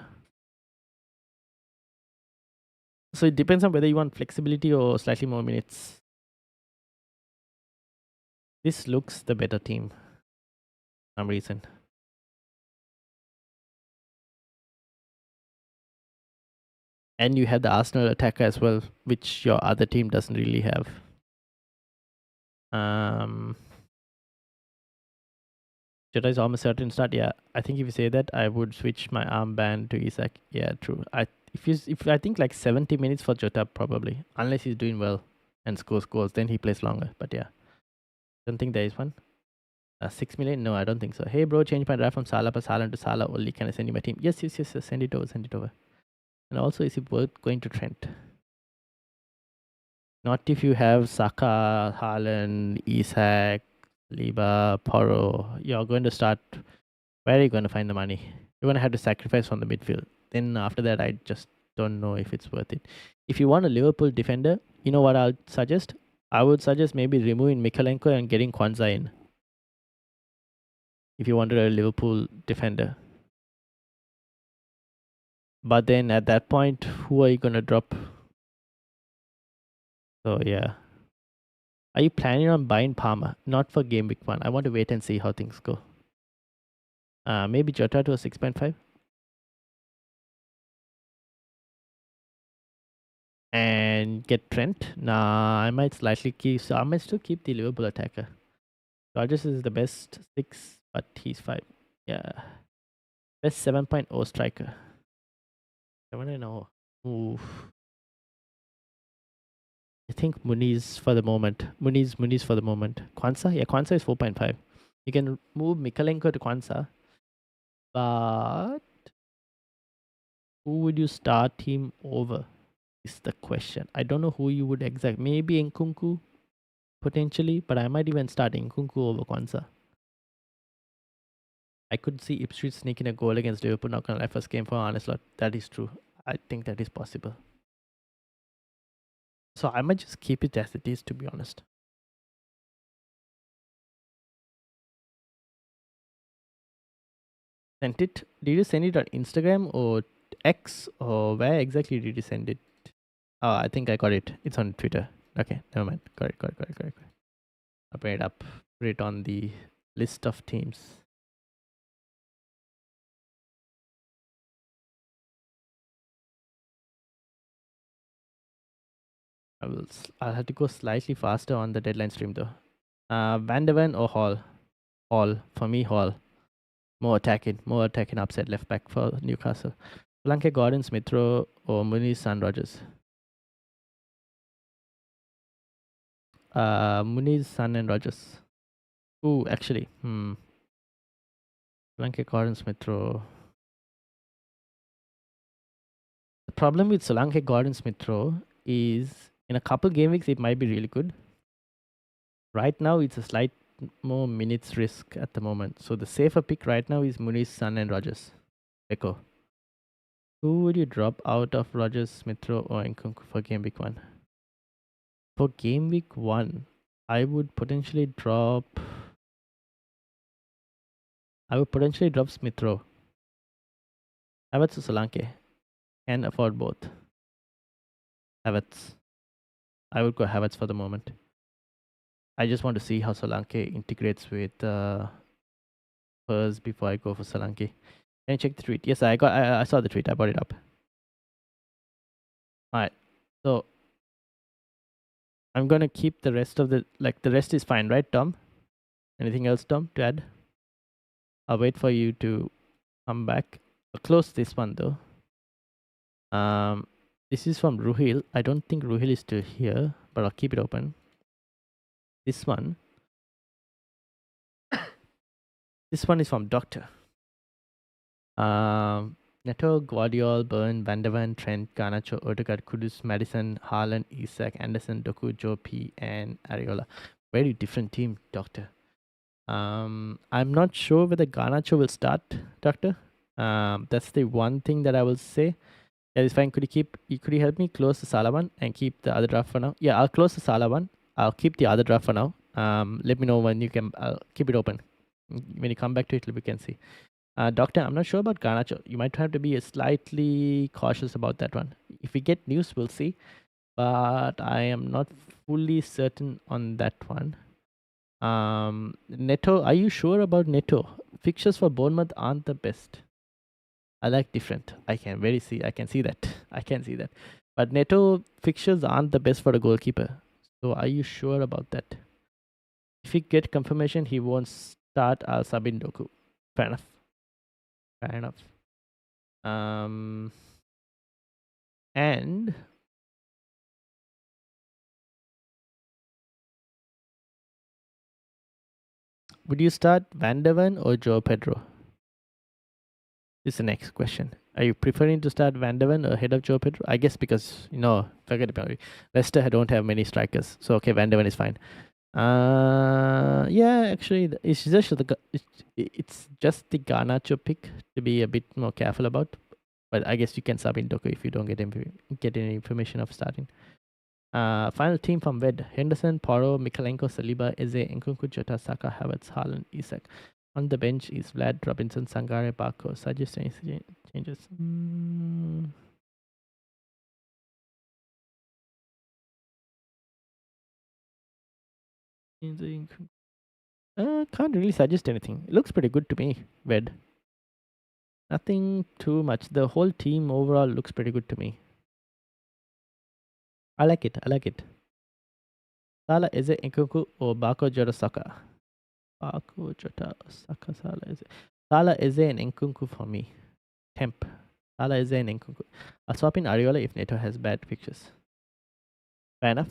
So it depends on whether you want flexibility or slightly more minutes. This looks the better team for some reason. And you have the Arsenal attacker as well, which your other team doesn't really have. Jota is almost certain start. Yeah, I think if you say that, I would switch my armband to Isak. Yeah, true. If I think like 70 minutes for Jota probably, unless he's doing well and scores goals, then he plays longer. But yeah, don't think there is one. 6 million? No, I don't think so. Hey bro, change my draft from Salah to Salah to Salah only. Can I send you my team? Yes. Send it over. And also, is it worth going to Trent? Not if you have Saka, Haaland, Isak, Liba, Porro. You're going to start. Where are you going to find the money? You're going to have to sacrifice from the midfield. Then after that, I just don't know if it's worth it. If you want a Liverpool defender, you know what I'll suggest? I would suggest maybe removing Mikalenko and getting Kwanzaa in. If you wanted a Liverpool defender. But then at that point, who are you going to drop? So yeah. Are you planning on buying Palmer? Not for game week 1. I want to wait and see how things go. Maybe Jota to a 6.5. and get Trent. Nah, I might slightly keep. So I might still keep the Liverpool attacker. Rodgers is the best 6, but he's 5. Yeah, best 7.0 striker. 7.0. Oof. I think Muniz for the moment. Muniz for the moment. Kwanzaa? Yeah, Kwanzaa is 4.5. You can move Mikalenko to Kwanzaa, but who would you start him over? Is the question. I don't know who you would exact. Maybe Nkunku potentially, but I might even start Nkunku over Kwanzaa. I could see Ipswich sneaking a goal against Liverpool. Not gonna lie, first game for Arne Slot. That is true. I think that is possible. So I might just keep it as it is, to be honest. Sent it. Did you send it on Instagram or X, or where exactly did you send it? Oh, I think I got it. It's on Twitter. Okay, never mind. Got it. I put it up. Put it on the list of teams. I'll have to go slightly faster on the deadline stream though. Van der Ven or Hall? Hall. For me, Hall. More attacking upset left back for Newcastle. Solanke, Gordon, Smithrow or Muniz, San Rogers. Muniz, Sun and Rogers. Ooh, actually, Solanke, Gordon, Smithrow. The problem with Solanke, Gordon, Smithrow is in a couple game weeks it might be really good. Right now, it's a slight more minutes risk at the moment. So the safer pick right now is Muniz, Sun and Rogers. Echo. Who would you drop out of Rogers, Smithrow or Nkunku for game week 1? For game week 1, I would potentially drop Smithrow. Havertz or Solanke. Can afford both. Havertz. I would go Havertz for the moment. I just want to see how Solanke integrates with Spurs before I go for Solanke. Can you check the tweet? Yes, I saw the tweet. I brought it up. Alright. So I'm gonna keep the rest of the rest is fine, right, Tom? Anything else, Tom, to add? I'll wait for you to come back. I'll close this one though. This is from Ruhil. I don't think Ruhil is still here, but I'll keep it open. This one is from Doctor. Neto, Guardiola, Burn, Van der Ven, Trent, Garnacho, Odegaard, Kudus, Madison, Haaland, Isak, Anderson, Doku, Joe P, and Areola. Very different team, Doctor. I'm not sure whether Garnacho will start, Doctor. That's the one thing that I will say. That is fine. Could you help me close the Salah one and keep the other draft for now? Yeah, I'll close the Salah one. I'll keep the other draft for now. Let me know when you can. I'll keep it open. When you come back to it, we can see. Doctor, I'm not sure about Garnacho. You might have to be slightly cautious about that one. If we get news, we'll see. But I am not fully certain on that one. Neto, are you sure about Neto? Fixtures for Bournemouth aren't the best. I like different. I can see that. I can see that. But Neto fixtures aren't the best for a goalkeeper. So are you sure about that? If we get confirmation he won't start, I'll sub in Doku. Fair enough. And would you start Van der Ven or Joe Pedro? This is the next question. Are you preferring to start Van der Ven ahead of Joe Pedro? I guess because, forget about it. Leicester don't have many strikers. So, okay, Van der Ven is fine. Yeah, actually, it's just the Garnacho pick to be a bit more careful about. But I guess you can sub in Doku if you don't get any information of starting. Final team from Ved: Henderson, Porro, Mikalenko, Saliba, Eze, Nkunku, Jota, Saka, Havertz, Haaland, Isak. On the bench is Vlad, Robinson, Sangare, Barco. Suggest any changes? Can't really suggest anything. It looks pretty good to me, Ved. Nothing too much. The whole team overall looks pretty good to me. I like it. I like it. Salah is it Nkunku or Bako Jota Saka? Bako Jota Saka Salah is it? Salah is it an Nkunku for me? Temp. Salah is it an Nkunku? I'll swap in Ariola if Neto has bad pictures. Fair enough.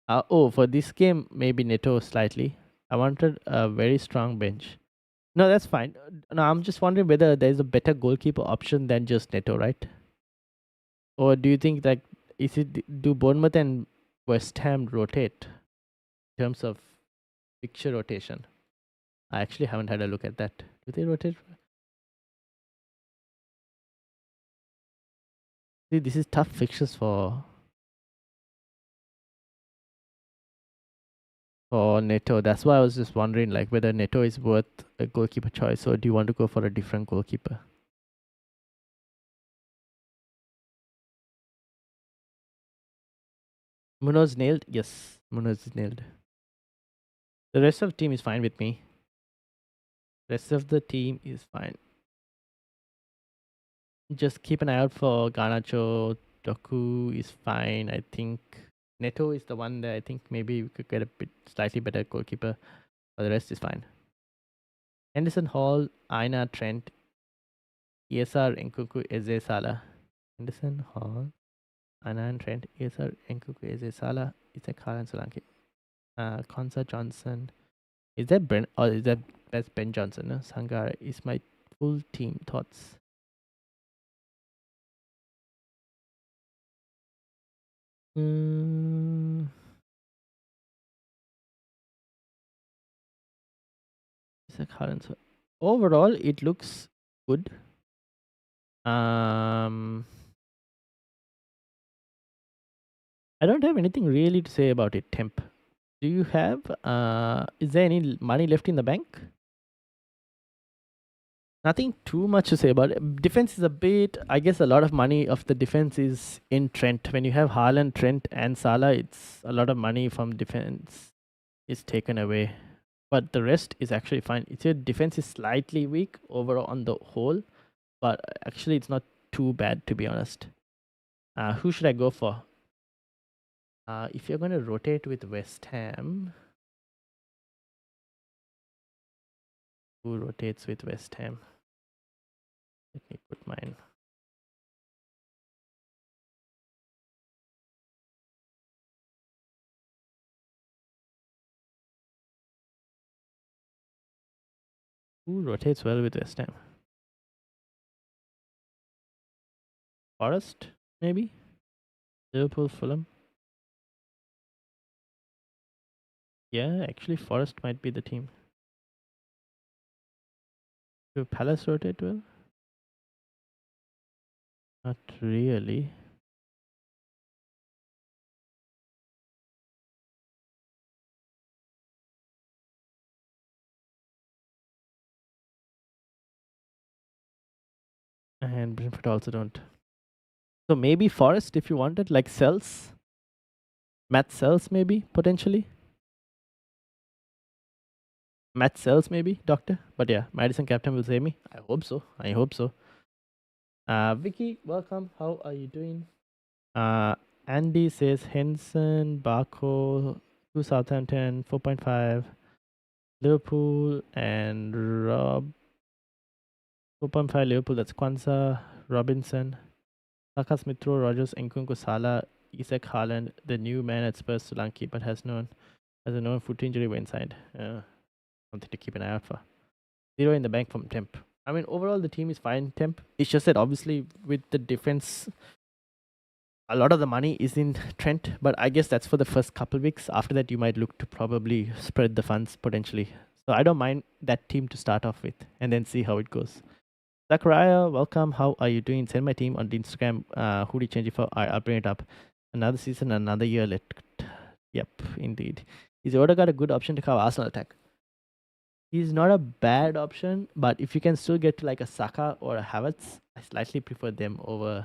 Oh, for this game, maybe Neto slightly. I wanted a very strong bench. No, that's fine. No, I'm just wondering whether there's a better goalkeeper option than just Neto, right? Or do you think that do Bournemouth and West Ham rotate in terms of fixture rotation? I actually haven't had a look at that. Do they rotate? See, this is tough fixtures for Neto. That's why I was just wondering, like, whether Neto is worth a goalkeeper choice, or do you want to go for a different goalkeeper? Munoz nailed. Yes, Munoz is nailed. The rest of the team is fine with me. Rest of the team is fine. Just keep an eye out for Garnacho. Doku is fine. I think Neto is the one that I think maybe we could get a bit slightly better goalkeeper. But the rest is fine. Henderson, Hall, Aina, Trent, ESR, Nkunku, Eze, Salah. Henderson, Hall, Aina and Trent, ESR, Nkunku, Eze, Salah, Isaac, Haaland, Solanke. Konsa, Johnson. Is that Ben or is that's Ben Johnson? No? Sangara is my full team thoughts. Isaac, Haaland. Overall, it looks good. I don't have anything really to say about it, Temp. Do you have is there any money left in the bank? Nothing too much to say about it. Defense is a bit, I guess a lot of money of the defense is in Trent. When you have Haaland, Trent and Salah, it's a lot of money from defense is taken away. But the rest is actually fine. It's your defense is slightly weak overall on the whole, but actually it's not too bad to be honest. Who should I go for? If you're going to rotate with West Ham, who rotates with West Ham? Let me put mine. Who rotates well with West Ham? Forest, maybe? Liverpool, Fulham? Yeah, actually, Forest might be the team. Do Palace rotate well? Not really. And Brentford also don't. So maybe Forest if you wanted, like Sells. Matt Sells, maybe, potentially. Matt Sells, maybe, Doctor. But yeah, Madison Captain will save me. I hope so. I hope so. Vicky, welcome. How are you doing? Andy says Henson, Barco, 2 Southampton, 4.5. Liverpool and Rob 4.5 Liverpool, that's Kwanzaa, Robinson, Saka, Smith Rowe, Rogers, Nkunku, Salah, Isak, Haaland, the new man at Spurs, Solanke, but has a known foot injury when signed. Something to keep an eye out for. 0 in the bank from Temp. I mean, overall, the team is fine, Temp. It's just that obviously with the defense, a lot of the money is in Trent, but I guess that's for the first couple weeks. After that, you might look to probably spread the funds potentially. So I don't mind that team to start off with and then see how it goes. Zachariah, welcome. How are you doing? Send my team on the Instagram. Who do you change it for? I'll bring it up. Another season, another year. Yep, indeed. Is Odegaard a good option to cover Arsenal attack? He's not a bad option, but if you can still get to like a Saka or a Havertz, I slightly prefer them over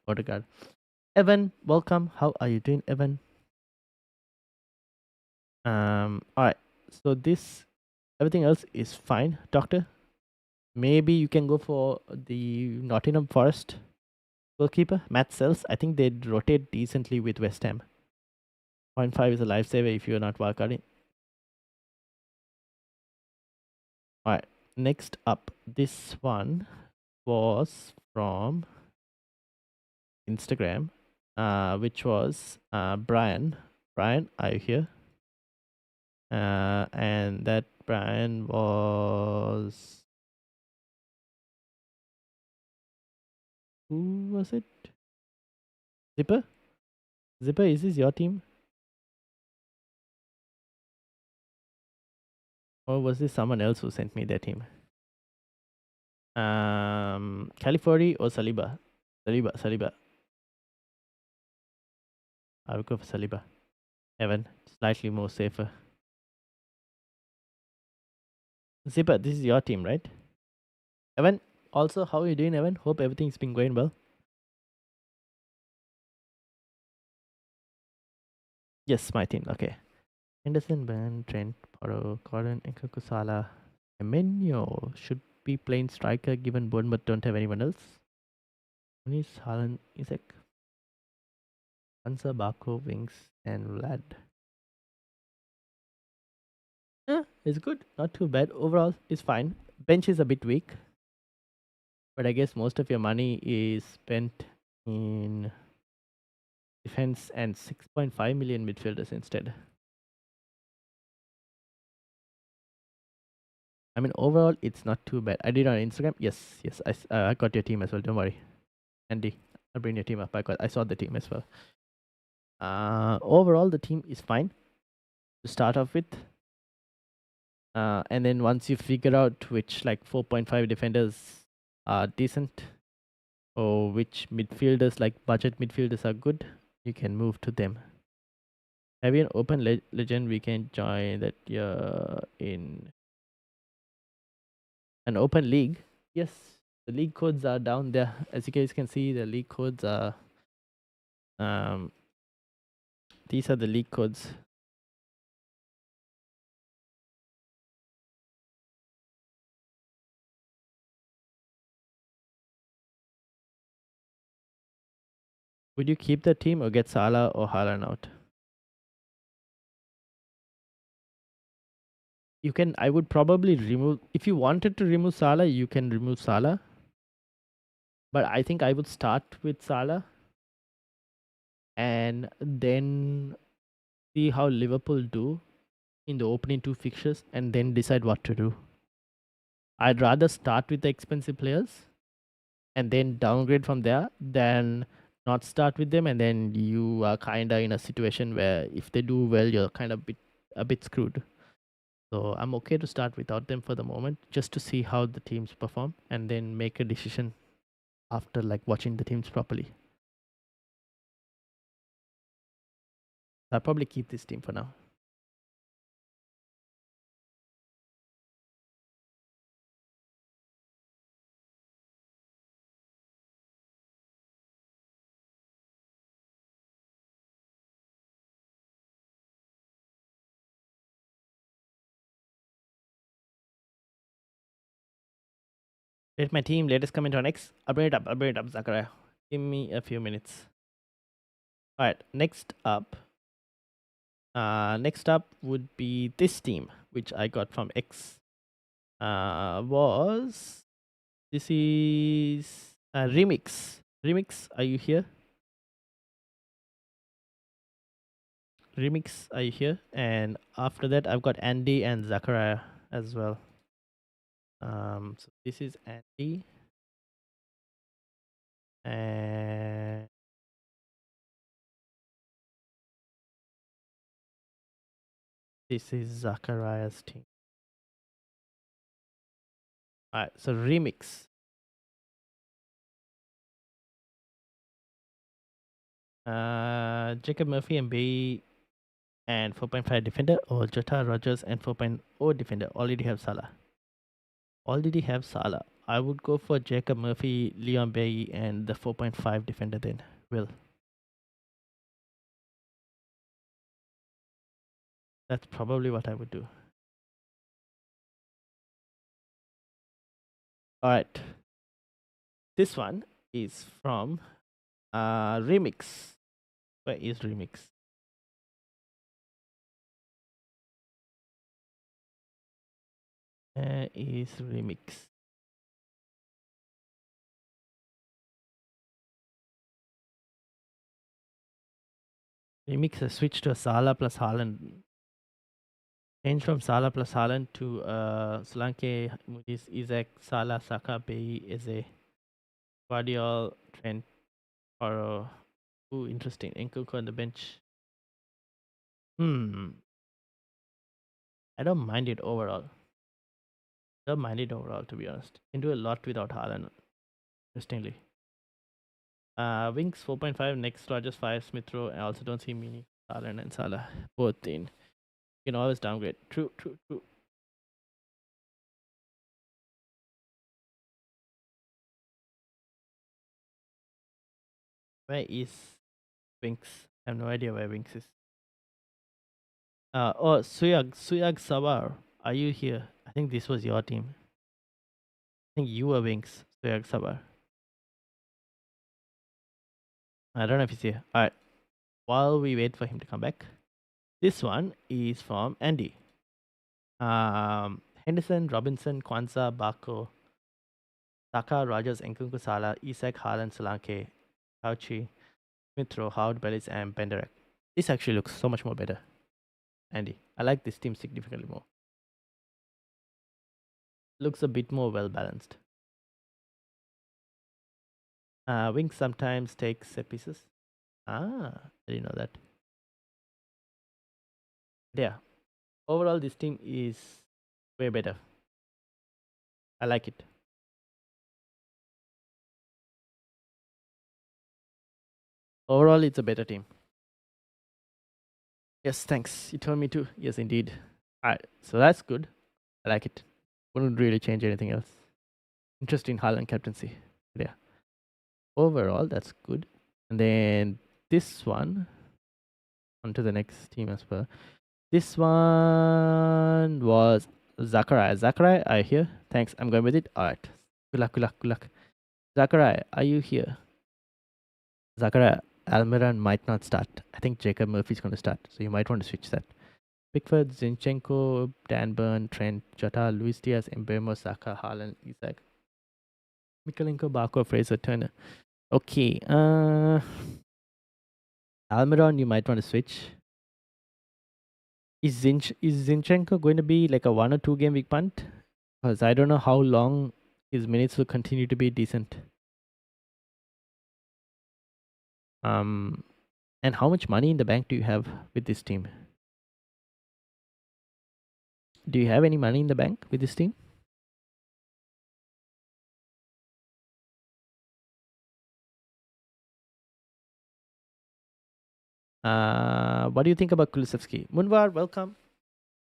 Odegaard. Evan, welcome. How are you doing, Evan? Alright. So everything else is fine, Doctor. Maybe you can go for the Nottingham Forest. Goalkeeper, Matt Sells. I think they'd rotate decently with West Ham. 0.5 is a lifesaver if you're not wildcarding. Alright, next up. This one was from Instagram, which was Brian. Brian, are you here? And that Brian was... Who was it? Zipper? Zipper, is this your team? Or was this someone else who sent me their team? California or Saliba? Saliba. I would go for Saliba. Evan, slightly more safer. Zipper, this is your team, right? Evan, also, how are you doing, Evan? Hope everything's been going well. Yes, my team. Okay. Henderson, Ben, Trent, Porro, Gordon, Nkunku, Salah, Semenyo should be playing striker given Bournemouth don't have anyone else. Muniz, Haaland, Isaac, Pansa, Bako, Wings, and Vlad. Yeah, it's good. Not too bad. Overall, it's fine. Bench is a bit weak. But I guess most of your money is spent in defense and 6.5 million midfielders instead. I mean, overall, it's not too bad. I did on Instagram. Yes, I got your team as well. Don't worry, Andy. I'll bring your team up. I saw the team as well. Overall, the team is fine to start off with. And then once you figure out which like 4.5 defenders are decent, or which midfielders like budget midfielders are good, you can move to them. Have you an open legend we can join that you're in an open league? Yes, the league codes are down there. As you guys can see, the league codes are these are the league codes. Would you keep the team or get Salah or Haaland out? You can. I would probably remove. If you wanted to remove Salah, you can remove Salah. But I think I would start with Salah and then see how Liverpool do in the opening two fixtures and then decide what to do. I'd rather start with the expensive players and then downgrade from there than not start with them and then you are kind of in a situation where if they do well, you're kind of a bit screwed. So I'm okay to start without them for the moment, just to see how the teams perform and then make a decision after like watching the teams properly. I'll probably keep this team for now. Let my team, latest comment on X. I'll bring it up, Zachariah. Give me a few minutes. Alright, next up would be this team, which I got from X. This is Remix. Remix, are you here? Remix, are you here? And after that, I've got Andy and Zachariah as well. So this is Andy. And this is Zachariah's team. Alright, so Remix. Jacob Murphy and Bay and 4.5 defender, or Jota, Rogers and 4.0 defender. Already have Salah. I would go for Jacob Murphy, Leon Bailey, and the 4.5 defender then. Will. That's probably what I would do. Alright. This one is from Remix. Where is Remix? Where is Remix? Remix has switched to Salah plus Haaland. Changed from Salah plus Haaland to Solanke, Moody's, Isaac, Salah, Saka, Bailly, Eze, Guardiola, Trent, or interesting. Nkunku on the bench. I don't mind it overall. To be honest. Can do a lot without Haaland, interestingly. Wings 4.5, next Rogers 5, Smith Rowe. I also don't see Mini, Haaland and Salah. Both in. You can always downgrade. True. Where is Winks? I have no idea where Winks is. Suyag Savar, are you here? I think this was your team. I think you were Winks, Suyag Savar. I don't know if he's here. Alright. While we wait for him to come back, this one is from Andy. Henderson, Robinson, Kwanzaa, Bako, Saka, Rogers, Nkunku, Salah, Isak, Haaland, Solanke, Kauchi, Smith-Rowe, Howard, Bellis, and Benderek. This actually looks so much more better, Andy. I like this team significantly more. Looks a bit more well balanced. Wings sometimes takes set pieces. I didn't know that. Yeah. Overall, this team is way better. I like it. Overall, it's a better team. Yes, thanks. You told me to. Yes, indeed. Alright, so that's good. I like it. Wouldn't really change anything else. Interesting Haaland captaincy. But yeah. Overall, that's good. And then this one, onto the next team as well. This one was Zachariah. Zachariah, are you here? Thanks. I'm going with it. Alright. Good luck. Zachariah, are you here? Zachariah, Almiron might not start. I think Jacob Murphy's going to start. So you might want to switch that. Pickford, Zinchenko, Dan Burn, Trent, Jota, Luis Diaz, Mbemo, Saka, Haaland, Isaac, Mikalenko, Barco, Fraser, Turner. Okay. Almiron, you might want to switch. Is Zinchenko going to be like a 1 or 2 game week punt? Because I don't know how long his minutes will continue to be decent. And how much money in the bank do you have with this team? Do you have any money in the bank with this team? What do you think about Kulusevski? Munvar, welcome.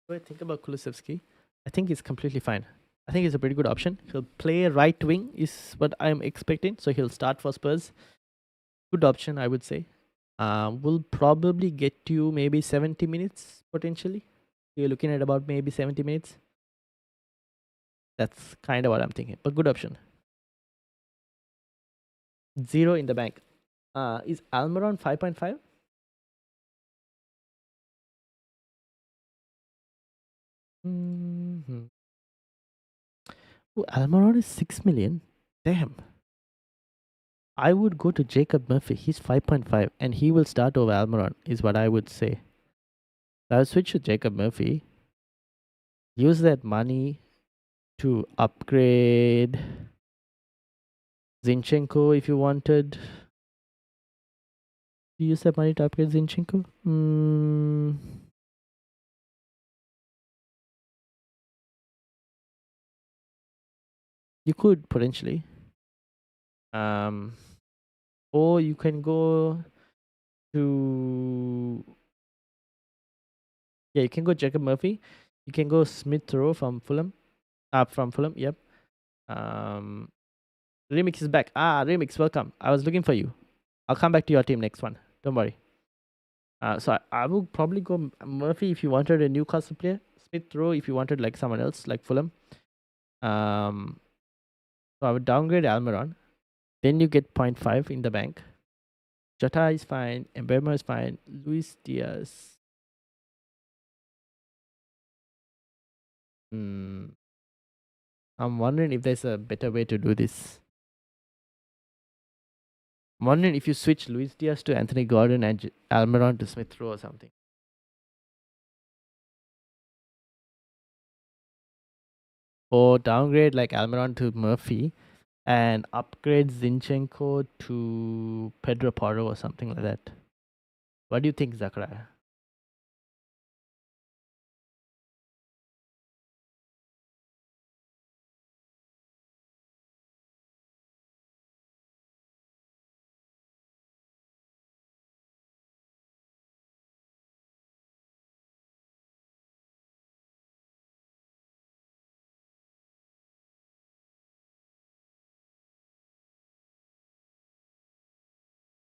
What do you think about Kulusevski? I think he's completely fine. I think he's a pretty good option. He'll play right wing is what I'm expecting. So he'll start for Spurs. Good option, I would say. Will probably get you maybe 70 minutes potentially. You're looking at about maybe 70 minutes. That's kind of what I'm thinking. But good option. 0 in the bank. Is Almiron 5.5? Mm-hmm. Oh, Almiron is 6 million. Damn. I would go to Jacob Murphy. He's 5.5 and he will start over Almiron, is what I would say. I'll switch to Jacob Murphy. Use that money to upgrade Zinchenko if you wanted. Use that money to upgrade Zinchenko? You could potentially. Or you can go to... Yeah, you can go Jacob Murphy. You can go Smith Rowe from Fulham. Yep. Remix is back. Remix, welcome. I was looking for you. I'll come back to your team next one. Don't worry. So I will probably go Murphy if you wanted a Newcastle player. Smith Rowe if you wanted like someone else, like Fulham. So I would downgrade Almiron. Then you get 0.5 in the bank. Jota is fine. Mbeumo is fine. Luis Diaz. Hmm. I'm wondering if there's a better way to do this. I'm wondering if you switch Luis Diaz to Anthony Gordon and Almiron to Smith Rowe or something. Or downgrade like Almiron to Murphy and upgrade Zinchenko to Pedro Porro or something like that. What do you think, Zachariah?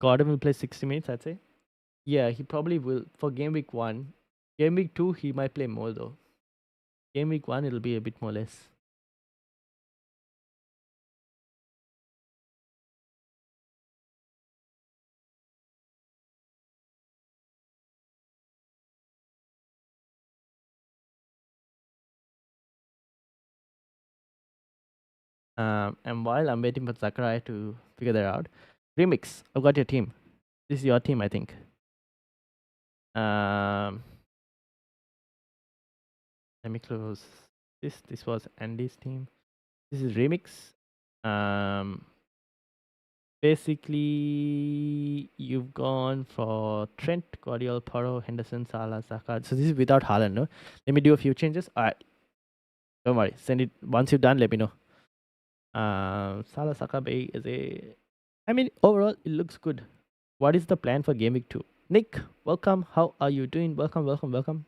Gordon will play 60 minutes, I'd say. Yeah, he probably will. For game week 1. Game week 2, he might play more though. Game week 1, it'll be a bit more less. And while I'm waiting for Zachariah to figure that out, Remix, I've got your team. This is your team, I think. Let me close this. This was Andy's team. This is Remix. Basically, you've gone for Trent, Guardiola, Porro, Henderson, Salah, Saka. So this is without Haaland, no? Let me do a few changes. All right. Don't worry. Send it. Once you've done, let me know. Salah, Saka, Bay is a... I mean, overall, it looks good. What is the plan for Game Week 2? Nick, welcome. How are you doing? Welcome, welcome, welcome.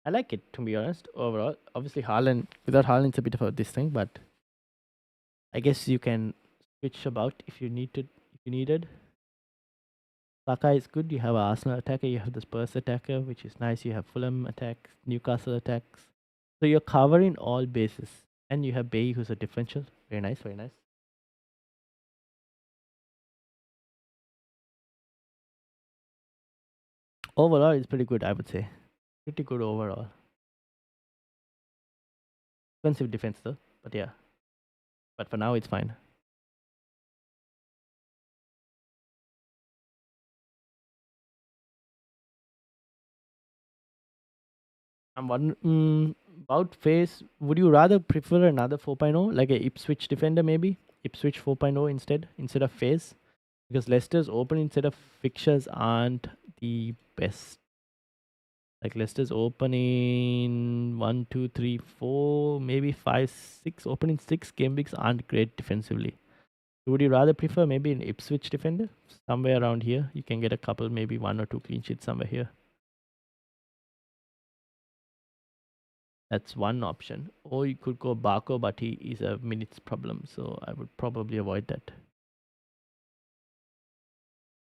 I like it, to be honest, overall. Obviously, Haaland, without Haaland, it's a bit of a this thing, but I guess you can switch about if you need to, if you needed. Saka is good. You have an Arsenal attacker, you have the Spurs attacker, which is nice. You have Fulham attacks, Newcastle attacks. So you're covering all bases. And you have Bay, who's a differential. Very nice, very nice. Overall, it's pretty good, I would say. Pretty good overall. Expensive defense though, but yeah. But for now, it's fine. I'm wondering about face. Would you rather prefer another 4.0, like a Ipswich defender maybe? Ipswich 4.0 instead of face? Because Leicester's opening instead of fixtures aren't the best. Like Leicester's opening 1, 2, 3, 4, maybe 5, 6. Opening 6 game weeks aren't great defensively. Would you rather prefer maybe an Ipswich defender? Somewhere around here. You can get a couple, maybe 1 or 2 clean sheets somewhere here. That's one option. Or you could go Barco, but he is a minutes problem. So I would probably avoid that.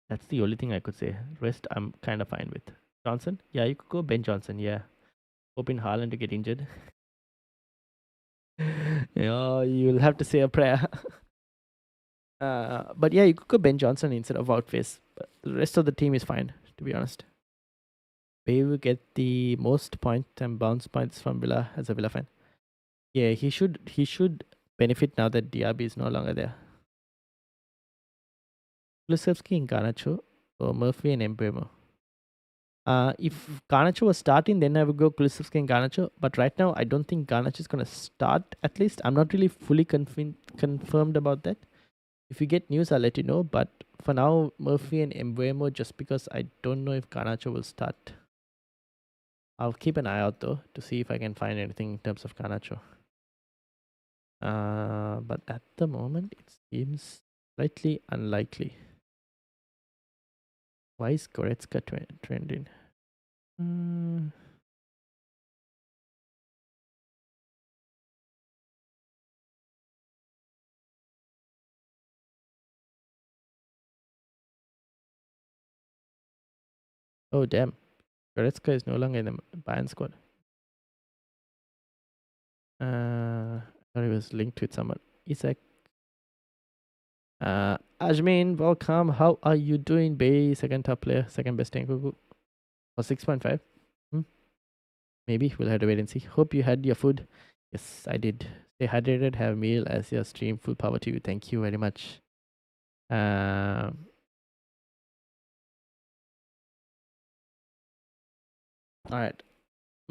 That's the only thing I could say. Rest I'm kind of fine with. Johnson? Yeah, you could go Ben Johnson. Yeah. Hoping Haaland to get injured. Yeah, you'll have to say a prayer. But yeah, you could go Ben Johnson instead of Outface. But the rest of the team is fine, to be honest. Bay will get the most point and bounce points from Villa as a Villa fan. Yeah, he should benefit now that Diaby is no longer there. Kulusevski and Garnacho or Murphy and Mbeumo. If Garnacho was starting, then I would go Kulusevski and Garnacho. But right now, I don't think Garnacho is going to start. At least I'm not really fully confirmed about that. If you get news, I'll let you know. But for now, Murphy and Mbeumo, just because I don't know if Garnacho will start. I'll keep an eye out though to see if I can find anything in terms of Garnacho. But at the moment, it seems slightly unlikely. Why is Goretzka trending? Oh damn, Goretzka is no longer in the Bayern squad. I thought it was linked with someone. Isaac. Ajmin, welcome. How are you doing, Bay? Second top player, second best tank. Or 6.5. Hmm? Maybe we'll have to wait and see. Hope you had your food. Yes, I did. Stay hydrated, have a meal as your stream. Full power to you. Thank you very much. Um, all right.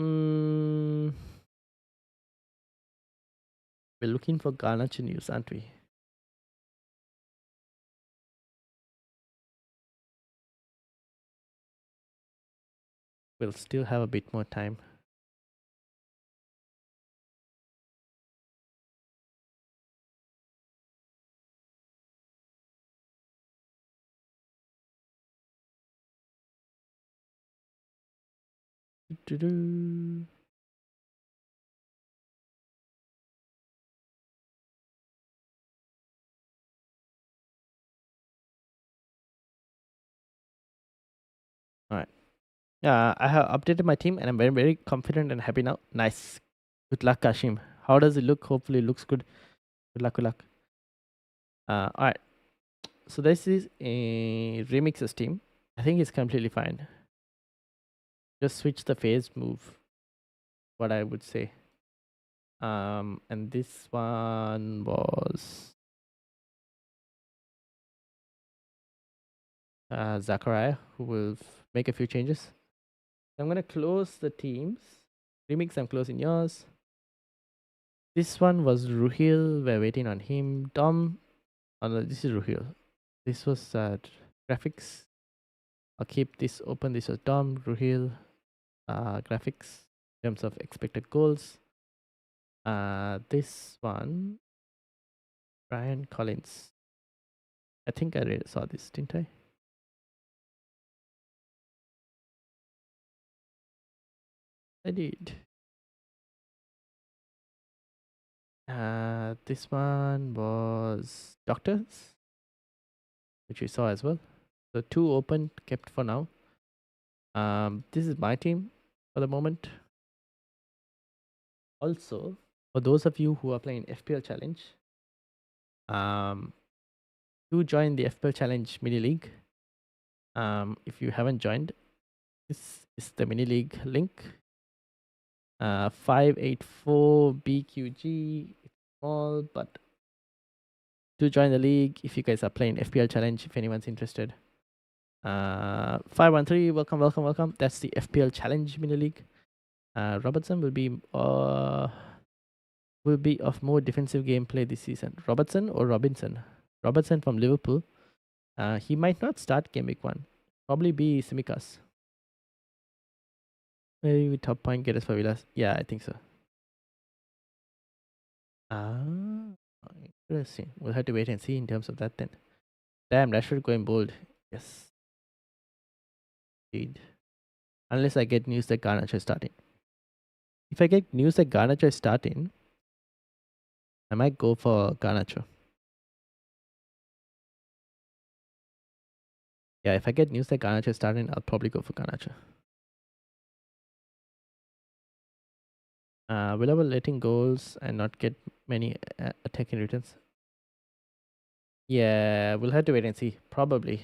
Mm, we're looking for Garnacha news, aren't we? We'll still have a bit more time. Doo-doo. All right. I have updated my team and I'm very, very confident and happy now. Nice. Good luck, Kashim. How does it look? Hopefully, it looks good. Good luck, good luck. All right. So, this is a remixes team. I think it's completely fine. Just switch the phase move, what I would say. And this one was Zachariah, who will make a few changes. I'm going to close the teams. Remix, I'm closing yours. This one was Ruhil. We're waiting on him. Dom. Oh no, this is Ruhil. This was graphics. I'll keep this open. This was Dom, Ruhil, graphics in terms of expected goals. This one, Brian Collins. I think I already saw this, didn't I? I did. This one was Doctors, which we saw as well. So 2 open, kept for now. This is my team for the moment. Also, for those of you who are playing FPL Challenge, do join the FPL Challenge mini league. If you haven't joined, this is the mini league link. 584 BQG. It's small, but do join the league if you guys are playing FPL Challenge. If anyone's interested. 513. Welcome, welcome, welcome. That's the FPL Challenge mini league. Robertson will be of more defensive gameplay this season. Robertson or Robinson? Robertson from Liverpool. He might not start game week 1. Probably be Simikas. Maybe top point getters for Villas. Yeah, I think so. Ah, interesting. We'll have to wait and see in terms of that then. Damn, Rashford going bold. Yes. Indeed. Unless I get news that Garnacho is starting. If I get news that Garnacho is starting, I might go for Garnacho. Yeah, if I get news that Garnacho is starting, I'll probably go for Garnacho. Will I be letting goals and not get many attacking returns? Yeah, we'll have to wait and see. Probably.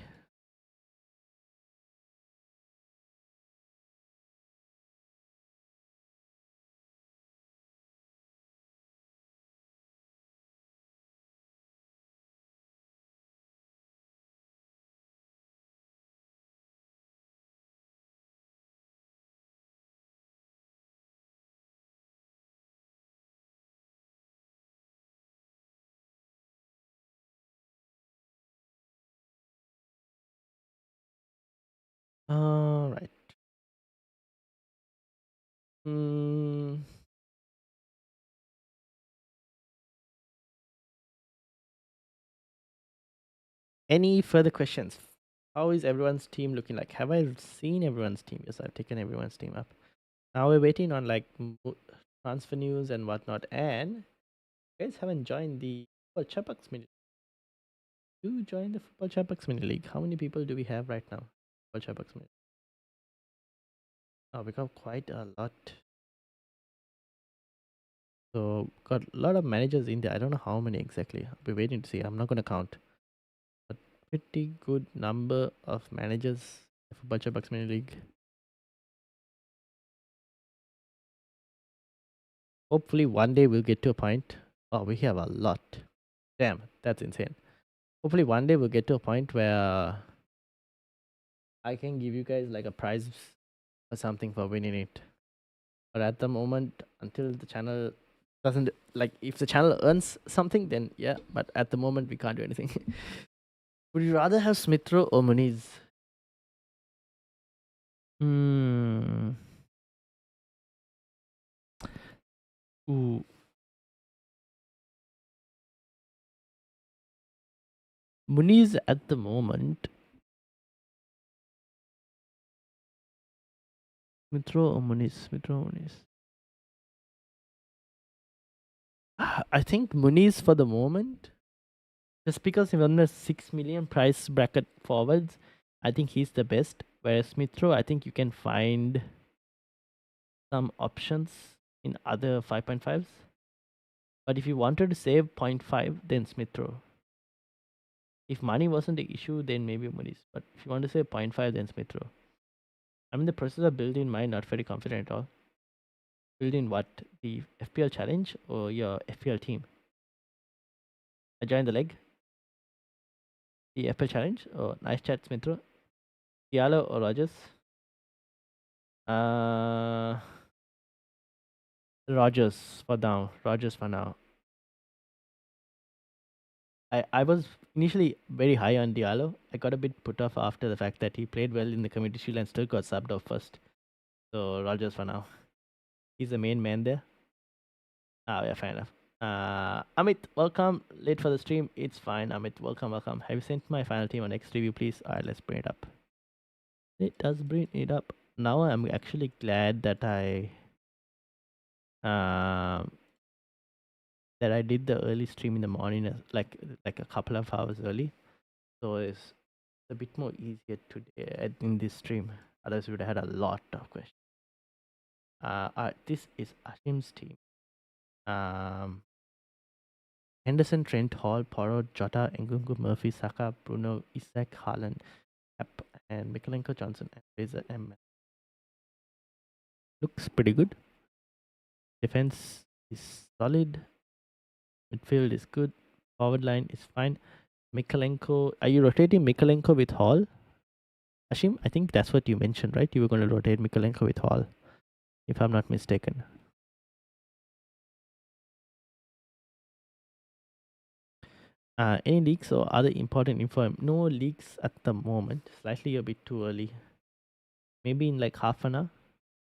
All right. Any further questions? How is everyone's team looking like? Have I seen everyone's team? Yes, I've taken everyone's team up. Now we're waiting on like transfer news and whatnot. And you guys haven't joined the Football Chatbox mini. Do join the Football Chatbox mini league. How many people do we have right now? Football Chatbox mini. Oh, we got quite a lot. So got a lot of managers in there. I don't know how many exactly. I'll be waiting to see. I'm not gonna count. But pretty good number of managers for Budget Bucks Mini League. Hopefully one day we'll get to a point. Oh, we have a lot. Damn, that's insane. Hopefully one day we'll get to a point where I can give you guys like a prize or something for winning it. But at the moment, until the channel doesn't, like, if the channel earns something, then yeah. But at the moment, we can't do anything. Would you rather have Smithrow or Muniz? Hmm. Ooh. Muniz at the moment. Smithrow or Muniz? Smithrow or Muniz? I think Muniz for the moment. Just because he won the 6 million price bracket forwards, I think he's the best. Whereas Smithrow, I think you can find some options in other 5.5s. But if you wanted to save 0.5, then Smithrow. If money wasn't the issue, then maybe Muniz. But if you want to save 0.5, then Smithrow. I mean, the processor built in mine, not very confident at all. Built in what? The FPL challenge or your FPL team? I joined the leg. The FPL challenge? Oh, nice chat, Smithrow. Diallo or Rogers? Uh, Rogers for now. Rogers for now. I was initially very high on Diallo. I got a bit put off after the fact that he played well in the Community Shield and still got subbed off first. So Rogers for now. He's the main man there. Ah, yeah, fair enough. Amit, welcome. Late for the stream. It's fine. Amit, welcome, welcome. Have you sent my final team on next review, please? Alright, let's bring it up. It does bring it up. Now I'm actually glad that um that I did the early stream in the morning, like a couple of hours early. So it's a bit more easier today in this stream. Otherwise, we would have had a lot of questions. This is Ashim's team. Henderson, Trent, Hall, Porro, Jota, Ngungu, Murphy, Saka, Bruno, Isak, Haaland, App, and Mikalenko, Johnson, and Fraser M. Looks pretty good. Defense is solid. Midfield is good. Forward line is fine. Mikalenko, are you rotating Mikalenko with Hall? Ashim, I think that's what you mentioned, right? You were going to rotate Mikalenko with Hall, if I'm not mistaken. Any leaks or other important info? No leaks at the moment. Slightly a bit too early. Maybe in like half an hour,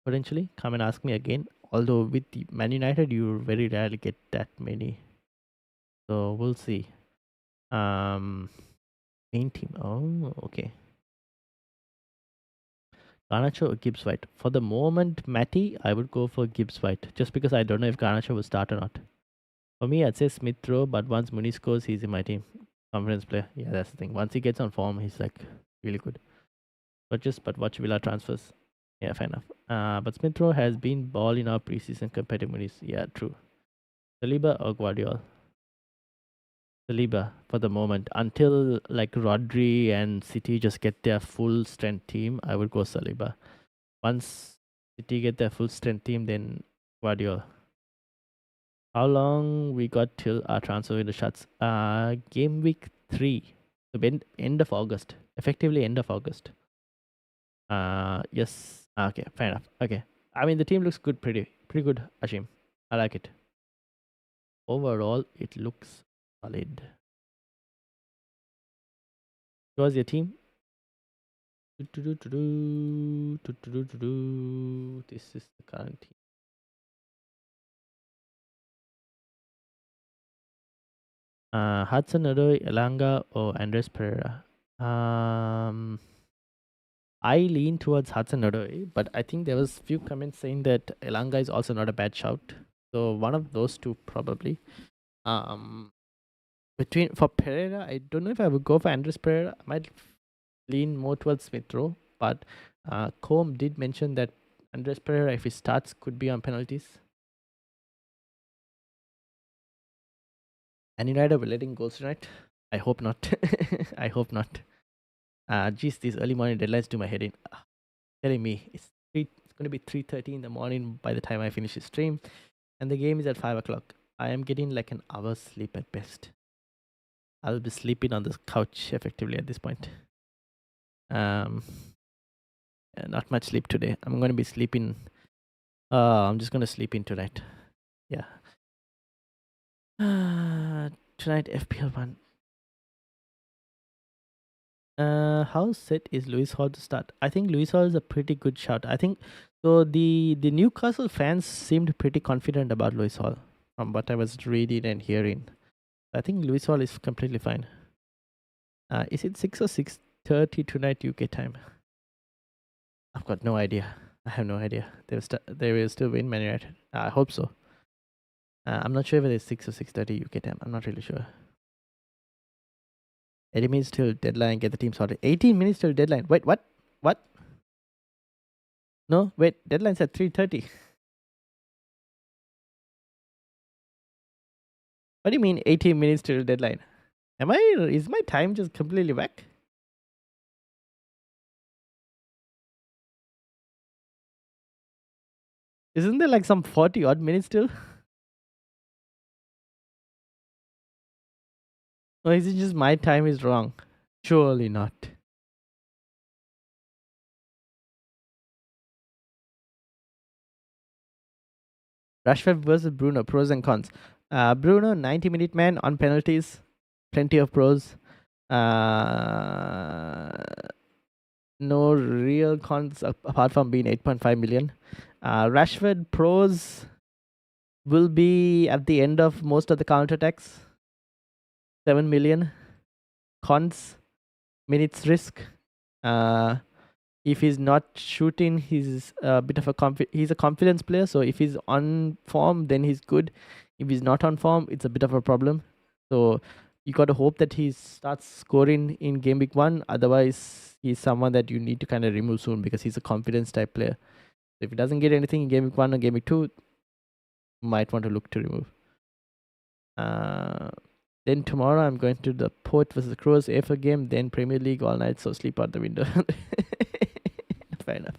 potentially. Come and ask me again. Although with the Man United, you very rarely get that many. So we'll see. Main team. Oh, okay. Garnacho or Gibbs White? For the moment, Matty, I would go for Gibbs White. Just because I don't know if Garnacho will start or not. For me, I'd say Smith Rowe, but once Muniz scores, he's in my team. Confidence player. Yeah, that's the thing. Once he gets on form, he's like really good. But watch Villa transfers. Yeah, fair enough. But Smith Rowe has been ball in our preseason compared to Muniz. Yeah, true. Saliba or Guardiola? Saliba for the moment. Until like Rodri and City just get their full strength team, I would go Saliba. Once City get their full strength team, then Guardiola. How long we got till our transfer window shuts? Game week 3. So end of August. Effectively end of August. Yes. Okay, fair enough. Okay. I mean the team looks good, pretty good, Ashim. I like it. Overall, it looks solid. Who was your team? This is the current team. Hudson Odoi, Elanga, or Andres Pereira. I lean towards Hudson Odoi, but I think there was few comments saying that Elanga is also not a bad shout. So one of those two probably. Between for Pereira, I don't know if I would go for Andres Pereira. I might lean more towards Smith Rowe, but Combe did mention that Andres Pereira, if he starts, could be on penalties. And United will letting goals tonight. I hope not. I hope not. Geez, these early morning deadlines do my head in. Telling me it's going to be 3:30 in the morning by the time I finish the stream, and the game is at 5 o'clock. I am getting like an hour's sleep at best. I'll be sleeping on the couch effectively at this point. Not much sleep today. I'm going to be sleeping. I'm just going to sleep in tonight. Yeah. Tonight FPL 1. How set is Lewis Hall to start? I think Lewis Hall is a pretty good shout. I think so. The Newcastle fans seemed pretty confident about Lewis Hall from what I was reading and hearing. I think Lewis Hall is completely fine. Is it 6 or 6:30 tonight UK time? I've got no idea. I have no idea. They will still win Man United. I hope so. I'm not sure whether it's 6 or 6:30 UK time. I'm not really sure. 80 minutes till deadline. Get the team sorted. 18 minutes till deadline. Wait, what? What? No, wait. Deadline's at 3:30. What do you mean 18 minutes till deadline? Is my time just completely whack? Isn't there like some 40 odd minutes still? Or is it just my time is wrong? Surely not. Rashford versus Bruno, pros and cons. Bruno, 90-minute man on penalties, plenty of pros. No real cons apart from being 8.5 million. Rashford pros will be at the end of most of the counterattacks. 7 million. Cons, minutes risk. If he's not shooting, he's a bit of he's a confidence player. So if he's on form, then he's good. If he's not on form, it's a bit of a problem. So you got to hope that he starts scoring in game week 1. Otherwise, he's someone that you need to kind of remove soon because he's a confidence type player. So if he doesn't get anything in game week 1 or game week 2, you might want to look to remove. Then tomorrow I'm going to the Port versus Crows AFL game. Then Premier League all night. So sleep out the window. Fair enough.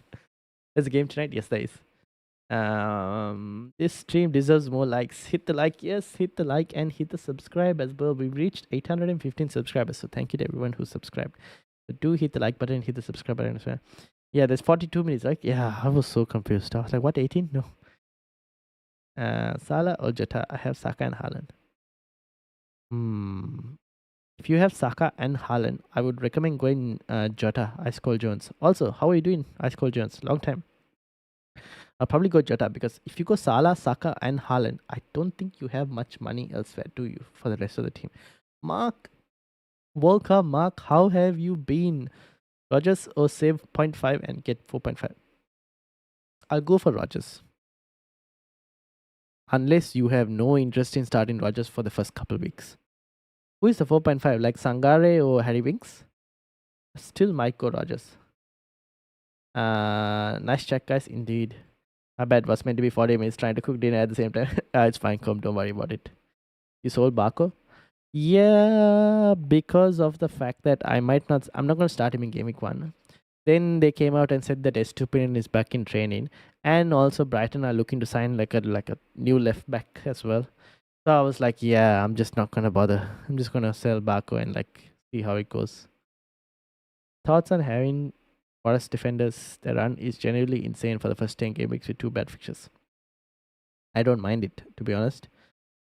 There's a game tonight. Yes, there is. This stream deserves more likes. Hit the like, yes, hit the like and hit the subscribe as well. We've reached 815 subscribers, so thank you to everyone who subscribed. But do hit the like button, hit the subscribe button as well. Yeah, there's 42 minutes, right? Yeah, I was so confused. I was like, what, 18? No. Salah or Jota? I have Saka and Haaland. If you have Saka and Haaland, I would recommend going Jota, Ice Cold Jones. Also, how are you doing, Ice Cold Jones? Long time. I'll probably go Jota because if you go Salah, Saka, and Haaland, I don't think you have much money elsewhere, do you, for the rest of the team? Mark, welcome, Mark. How have you been? Rogers or save 0.5 and get 4.5? I'll go for Rogers. Unless you have no interest in starting Rogers for the first couple weeks. Who is the 4.5? Like Sangare or Harry Winks? Still might go Rogers. Nice check, guys. Indeed. My bad, was meant to be 40 minutes trying to cook dinner at the same time. It's fine, come, don't worry about it. You sold Barco? Yeah, because of the fact that I'm not going to start him in Game Week 1. Then they came out and said that Estupinan is back in training. And also Brighton are looking to sign like a new left back as well. So I was like, yeah, I'm just not going to bother. I'm just going to sell Barco and see how it goes. Thoughts on having Forest defenders? The run is generally insane for the first 10 game weeks with 2 bad fixtures. I don't mind it, to be honest.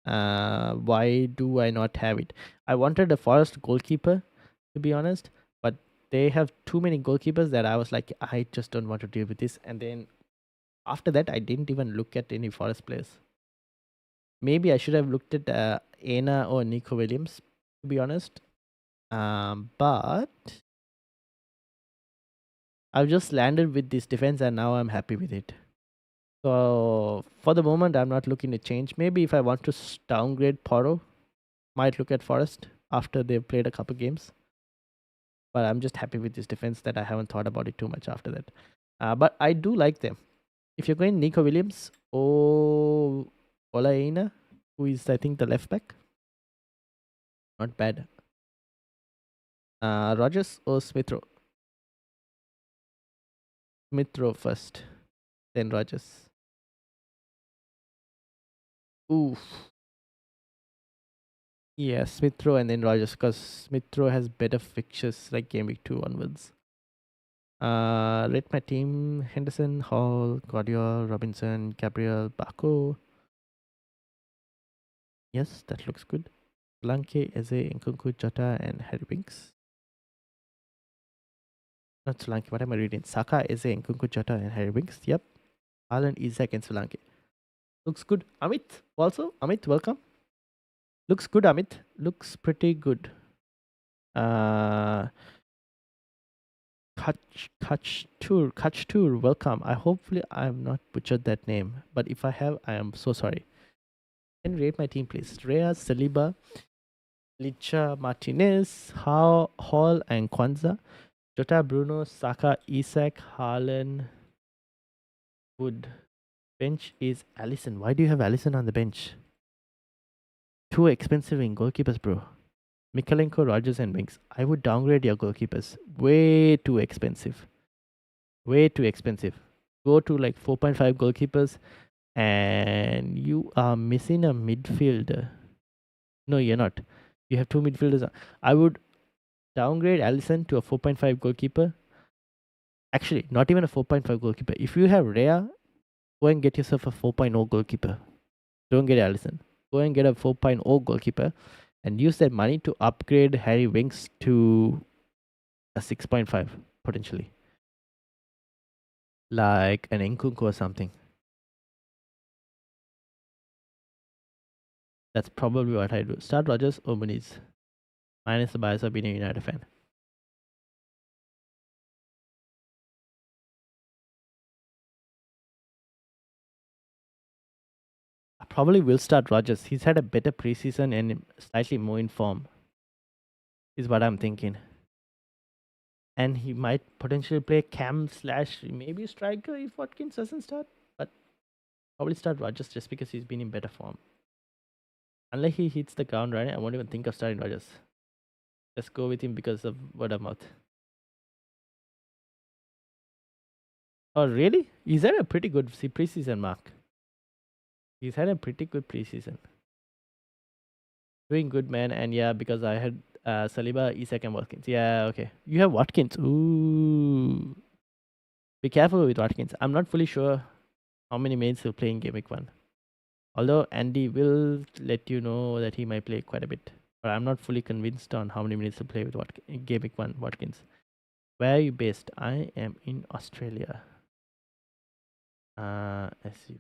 Why do I not have it? I wanted a Forest goalkeeper, to be honest, but they have too many goalkeepers that I was like, I just don't want to deal with this. And then after that, I didn't even look at any Forest players. Maybe I should have looked at Aina or Nico Williams, to be honest. But I've just landed with this defense and now I'm happy with it. So for the moment, I'm not looking to change. Maybe if I want to downgrade Poro, might look at Forest after they've played a couple games. But I'm just happy with this defense that I haven't thought about it too much after that. But I do like them. If you're going Nico Williams or Olaina, who is I think the left back, Not bad. Rogers or Smithrow? Smithrow first, then Rogers. Ooh. Yeah, Smithrow and then Rogers, because Smithrow has better fixtures like game week 2 onwards. Rate my team: Henderson, Hall, Guardiola, Robinson, Gabriel, Bako. Yes, that looks good. Solanke, Eze, Nkunku, Jota, and Harry Winks. Not Solanke, what am I reading? Saka, Eze, Nkunku, Jota, and Harry Winks. Yep. Haaland, Isaac, and Solanke. Looks good. Amit, also. Amit, welcome. Looks good, Amit. Looks pretty good. Kach Tour, welcome. Hopefully I have not butchered that name, but if I have, I am so sorry. Can you rate my team, please? Rea, Saliba, Licha, Martinez, Hall, and Kwanzaa. Jota, Bruno, Saka, Isak, Haaland. Wood. Bench is Allison. Why do you have Allison on the bench? Too expensive in goalkeepers, bro. Mikalenko, Rogers, and Winks. I would downgrade your goalkeepers. Way too expensive. Way too expensive. Go to like 4.5 goalkeepers, and you are missing a midfielder. No, you're not. You have two midfielders. I would downgrade Allison to a 4.5 goalkeeper. Actually, not even a 4.5 goalkeeper. If you have Rea, go and get yourself a 4.0 goalkeeper. Don't get Allison. Go and get a 4.0 goalkeeper and use that money to upgrade Harry Winks to a 6.5 potentially. Like an Nkunku or something. That's probably what I do. Start Rogers or Muniz. Minus the bias of being a United fan. I probably will start Rogers. He's had a better preseason and slightly more in form. Is what I'm thinking. And he might potentially play cam slash maybe striker if Watkins doesn't start. But probably start Rogers just because he's been in better form. Unless he hits the ground running, I won't even think of starting Rogers. Just go with him because of word of mouth. Oh, really? He's had a pretty good preseason, Mark. He's had a pretty good preseason. Doing good, man. And yeah, because I had Saliba, Isak, and Watkins. Yeah, okay. You have Watkins. Ooh. Be careful with Watkins. I'm not fully sure how many minutes he'll play in Game Week 1. Although Andy will let you know that he might play quite a bit. But I'm not fully convinced on how many minutes he'll play with Game Week 1 Watkins. Where are you based? I am in Australia. Let's see.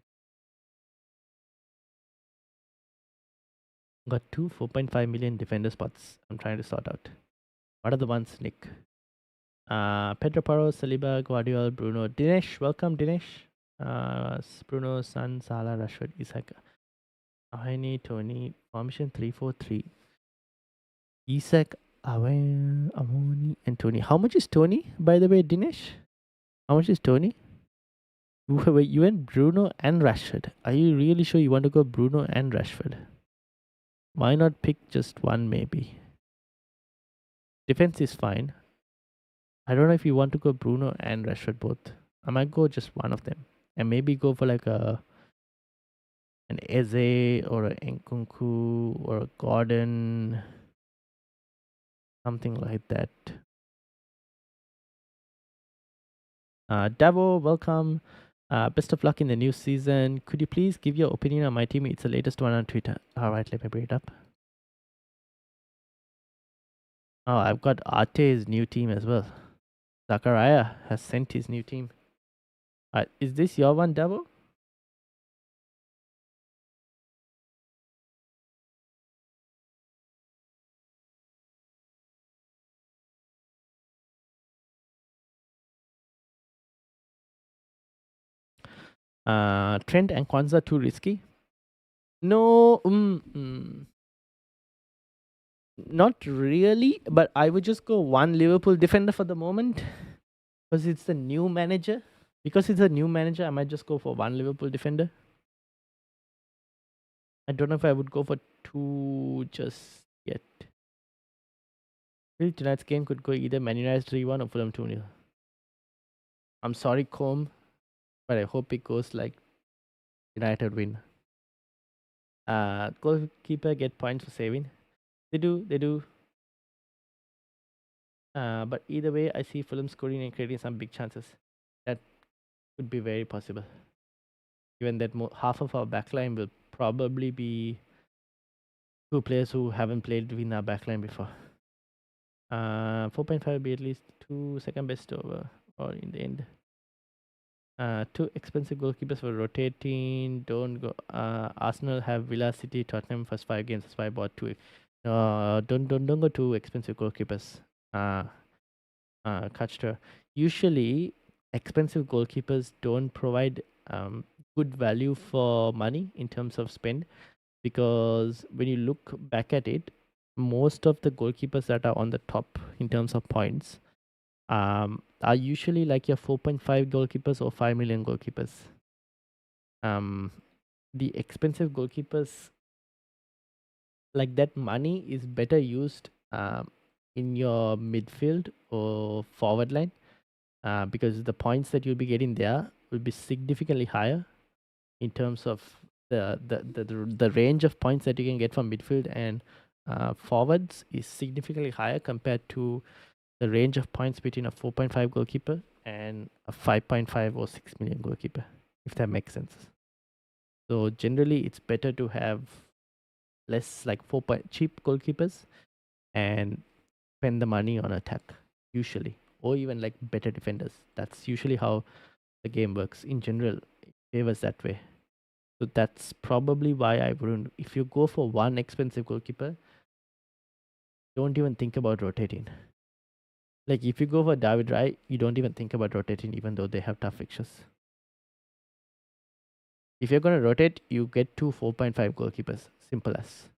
Got two 4.5 million defender spots I'm trying to sort out. What are the ones, Nick? Pedro Porro, Saliba, Guardiola, Bruno, Dinesh. Welcome, Dinesh. Bruno, Sun, Salah, Rashford, Isak, Ahini, Tony. Formation 3-4-3. Isak, Amoni, and Tony. How much is Tony, by the way, Dinesh? How much is Tony? You went Bruno and Rashford. Are you really sure you want to go Bruno and Rashford? Why not pick just one, maybe? Defense is fine. I don't know if you want to go Bruno and Rashford both. I might go just one of them. And maybe go for like an Eze or an Nkunku or a Gordon. Something like that. Davo, welcome. Best of luck in the new season. Could you please give your opinion on my team? It's the latest one on Twitter. Alright, let me bring it up. Oh, I've got Arte's new team as well. Zachariah has sent his new team. Is this your one, Davo? Trent and Kwanzaa too risky? No, not really. But I would just go one Liverpool defender for the moment because it's the new manager. Because it's a new manager, I might just go for one Liverpool defender. I don't know if I would go for two just yet. Really, tonight's game could go either Man United 3-1 or Fulham 2-0. I'm sorry, Com, but I hope it goes like United win. Goalkeeper get points for saving. They do. But either way, I see Fulham scoring and creating some big chances. That could be very possible. Given that half of our backline will probably be two players who haven't played in our backline before. 4.5 will be at least 2 second best over, or in the end. Two expensive goalkeepers for rotating. Don't go. Arsenal have Villa, City, Tottenham first 5 games. That's why I bought two. Don't go too expensive goalkeepers. Kachta. Usually, expensive goalkeepers don't provide good value for money in terms of spend, because when you look back at it, most of the goalkeepers that are on the top in terms of points are usually like your 4.5 goalkeepers or 5 million goalkeepers. The expensive goalkeepers, like that money is better used in your midfield or forward line, because the points that you'll be getting there will be significantly higher in terms of the range of points that you can get from midfield and forwards is significantly higher compared to the range of points between a 4.5 goalkeeper and a 5.5 or 6 million goalkeeper, if that makes sense. So generally, it's better to have less like cheap goalkeepers and spend the money on attack, usually, or even like better defenders. That's usually how the game works in general. It favors that way. So that's probably why I wouldn't. If you go for one expensive goalkeeper, don't even think about rotating. Like if you go for David Wright, you don't even think about rotating, even though they have tough fixtures. If you're gonna rotate, you get two 4.5 goalkeepers. Simple as.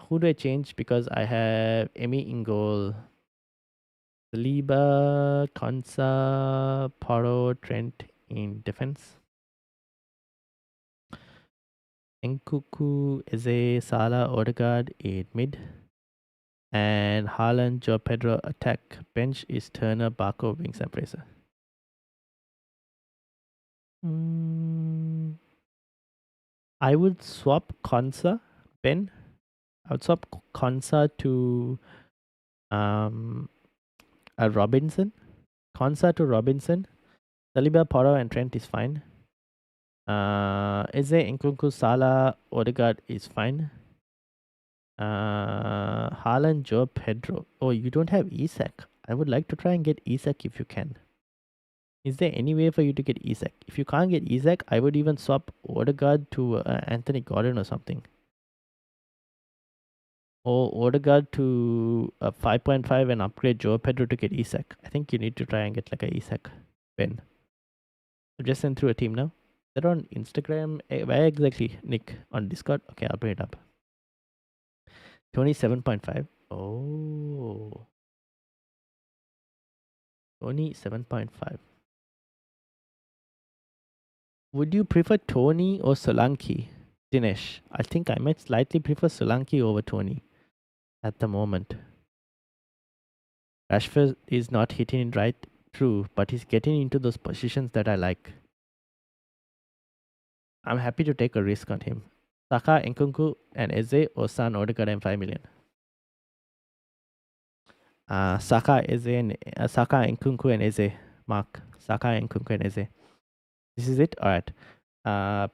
Who do I change? Because I have Emi in goal, Saliba, Konsa, Poro, Trent in defense. Nkuku, Eze, Salah, Odegaard in mid. And Haaland, Joe Pedro attack. Bench is Turner, Barco, Wings, and Fraser. I would swap Konsa, Ben. I would swap Konsa to a Robinson. Konsa to Robinson. Saliba, Poro, and Trent is fine. Eze, Nkunku, Salah, Odegaard is fine. Haaland, Joe Pedro. Oh, you don't have Isak. I would like to try and get Isak if you can. Is there any way for you to get Isak? If you can't get Isak, I would even swap Odegaard to Anthony Gordon or something. Or Odegaard to a 5.5 and upgrade Joe Pedro to get Isak. I think you need to try and get like a Isak, Ben. I just sent through a team now. They're on Instagram. Where exactly, Nick? On Discord? Okay, I'll bring it up. 27.5. Oh. 27.5. Would you prefer Tony or Solanke? Dinesh. I think I might slightly prefer Solanke over Tony at the moment. Rashford is not hitting it right, true, but he's getting into those positions that I like. I'm happy to take a risk on him. Saka, Nkunku, and Eze, or San Odegaard and 5 million. Saka, Nkunku, and Eze. Mark. Saka, Nkunku, and Eze. This is it? Alright.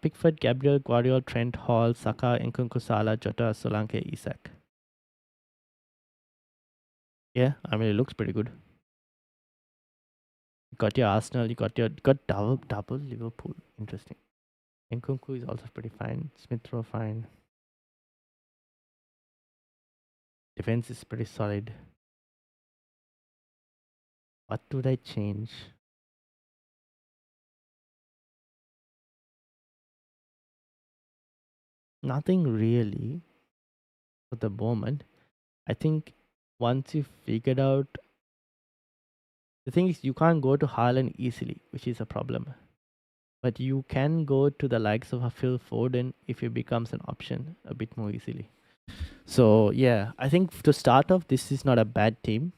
Pickford, Gabriel, Guardiola, Trent, Hall, Saka, Nkunku, Salah, Jota, Solanke, Isak. Yeah, I mean, it looks pretty good. You got your Arsenal, you got double Liverpool. Interesting. Nkunku is also pretty fine. Smith Rowe fine. Defense is pretty solid. What would I change? Nothing really for the moment. I think once you figured out, the thing is you can't go to Haaland easily, which is a problem. But you can go to the likes of a Phil Foden if it becomes an option a bit more easily. So yeah, I think to start off, this is not a bad team.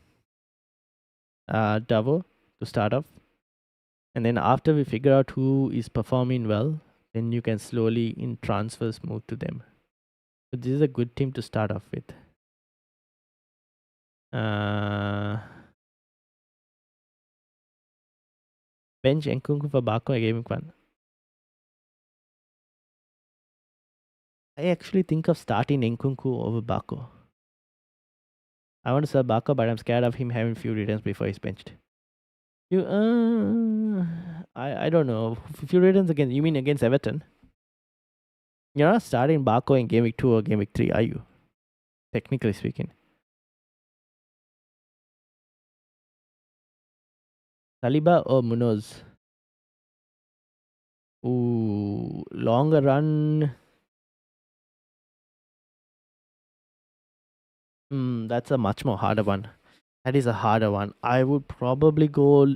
Davo to start off, and then after we figure out who is performing well, then you can slowly in transfers move to them. So this is a good team to start off with. Bench Nkunku for Bako and Gaming 1. I actually think of starting Nkunku over Bako. I want to sell Bako, but I'm scared of him having few returns before he's benched. You, I don't know. Few returns again. You mean against Everton? You're not starting Bako in Game Week 2 or Game Week 3, are you? Technically speaking. Saliba or Munoz? Ooh, longer run. That's a much more harder one. That is a harder one. I would probably go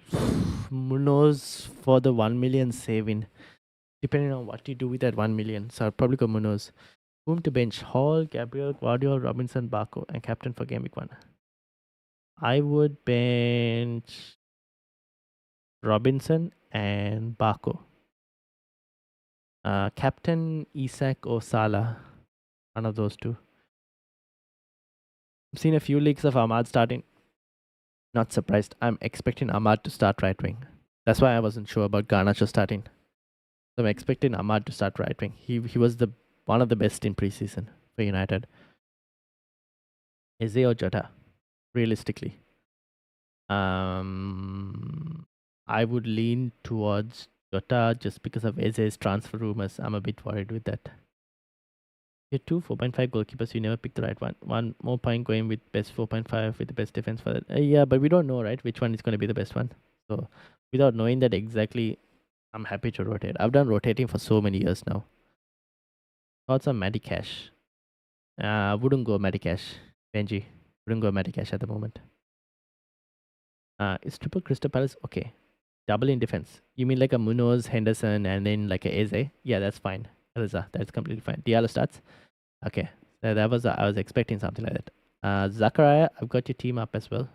Munoz for the 1 million saving, depending on what you do with that 1 million. So I'll probably go Munoz. Whom to bench? Hall, Gabriel, Guardiola, Robinson, Barco, and captain for Game Week 1. I would bench Robinson and Barco. Captain Isak or Salah. One of those two. I've seen a few leaks of Ahmad starting. Not surprised. I'm expecting Ahmad to start right wing. That's why I wasn't sure about Garnacho starting. So I'm expecting Ahmad to start right wing. He was the one of the best in preseason for United. Eze or Jota, realistically. I would lean towards Jota just because of Eze's transfer rumors. I'm a bit worried with that. You're 4.5 goalkeepers. You never pick the right one. One more point going with best 4.5 with the best defense for that. Yeah, but we don't know, right, which one is going to be the best one. So without knowing that exactly, I'm happy to rotate. I've done rotating for so many years now. Thoughts on Medicash? Wouldn't go Medicash. Benji. Wouldn't go Medicash at the moment. Is triple Crystal Palace okay? Double in defense. You mean like a Munoz, Henderson, and then like a Eze? Yeah, that's fine. That's completely fine. Diallo starts. Okay, that was I was expecting something like that. Zachariah, I've got your team up as well.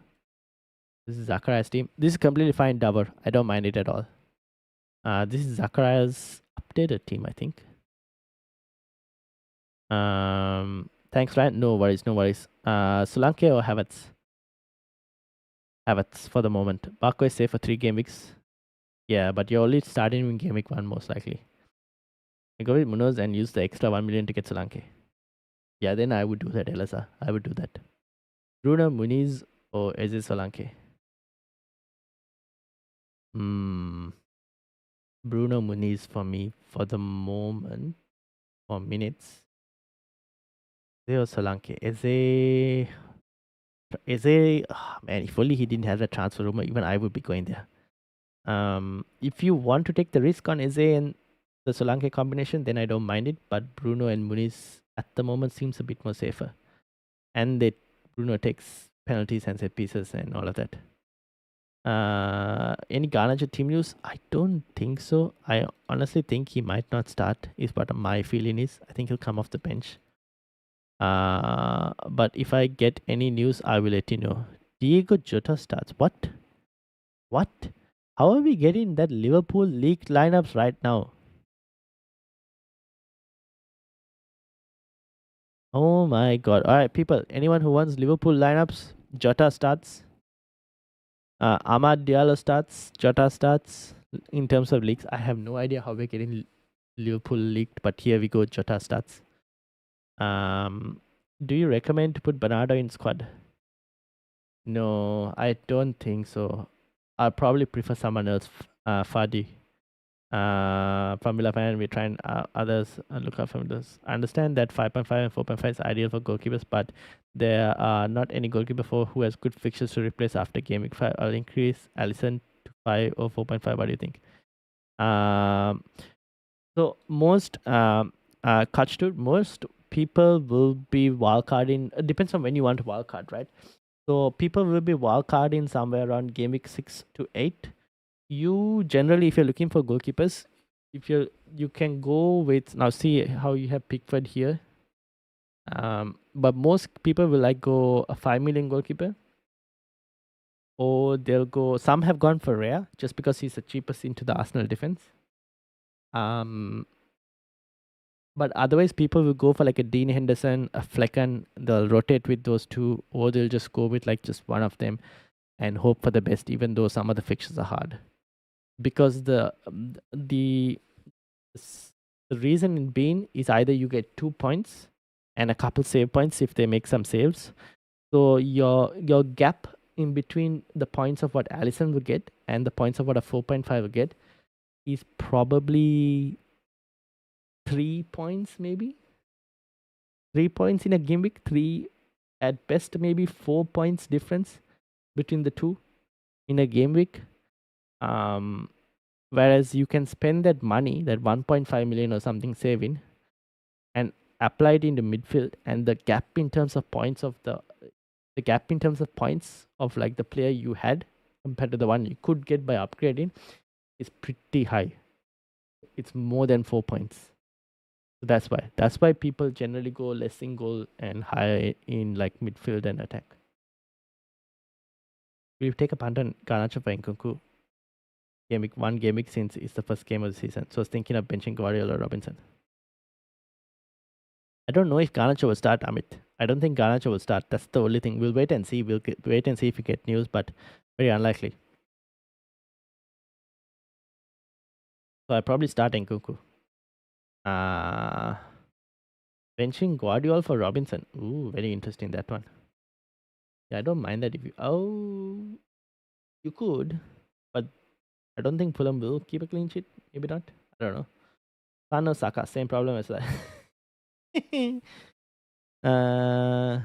This is Zachariah's team. This is completely fine, Dover. I don't mind it at all. This is Zachariah's updated team, I think. Thanks, Ryan. No worries, no worries. Solanke or Havertz? Havertz for the moment. Barco is safe for 3 game weeks. Yeah, but you're only starting in game week 1 most likely. I go with Munoz and use the extra 1 million to get Solanke. Yeah, then I would do that, Elasa. I would do that. Bruno Muniz or Eze Solanke? Bruno Muniz for me for the moment. For minutes. Eze or Solanke? Eze, man, if only he didn't have the transfer rumor, even I would be going there. If you want to take the risk on Eze and the Solanke combination, then I don't mind it. But Bruno and Muniz at the moment seems a bit more safer. And Bruno takes penalties and set pieces and all of that. Any Garnacho team news? I don't think so. I honestly think he might not start, is what my feeling is. I think he'll come off the bench. But if I get any news, I will let you know. Diego Jota starts. What? How are we getting that Liverpool leaked lineups right now? Oh my god. Alright, people. Anyone who wants Liverpool lineups, Jota starts. Ahmad Diallo starts. Jota starts. In terms of leaks, I have no idea how we're getting Liverpool leaked, but here we go. Jota starts. Do you recommend to put Bernardo in squad? No, I don't think so. I'll probably prefer someone else. Fadi. From Villa fan, we try and others look out from this. I understand that 5.5 and 4.5 is ideal for goalkeepers, but there are not any goalkeeper who has good fixtures to replace after game week 5. I'll increase Alisson to 5 or 4.5. What do you think? So most most people will be wildcarding. It depends on when you want to wildcard, right? So people will be wildcarding somewhere around game week 6 to 8. You generally, if you're looking for goalkeepers, you can go with, now see how you have Pickford here. but most people will like go a 5 million goalkeeper, or they'll go. Some have gone for Rare just because he's the cheapest into the Arsenal defense. But otherwise, people will go for like a Dean Henderson, a Flecken. They'll rotate with those two, or they'll just go with like just one of them and hope for the best, even though some of the fixtures are hard. Because the reason in Bean is either you get 2 points and a couple save points if they make some saves. So your gap in between the points of what Allison would get and the points of what a 4.5 would get is probably 3 points, maybe 3 points in a game week. 3 at best, maybe 4 points difference between the two in a game week. Whereas you can spend that money, that 1.5 million or something saving, and apply it into midfield, and the gap in terms of points of the gap in terms of points of like the player you had compared to the one you could get by upgrading is pretty high. It's more than 4 points. So that's why people generally go less in goal and higher in like midfield and attack. We'll take a punt on Garnacho for Nkunku. One game week since it's the first game of the season. So I was thinking of benching Guardiola or Robinson. I don't know if Garnacho will start, Amit. I don't think Garnacho will start. That's the only thing. We'll wait and see. Wait and see if we get news, but very unlikely. So I probably start Nkunku. Benching Guardiola for Robinson. Ooh, very interesting, that one. Yeah, I don't mind that if you... Oh, you could. But I don't think Fulham will keep a clean sheet. Maybe not. I don't know. Son or Saka, same problem as that. I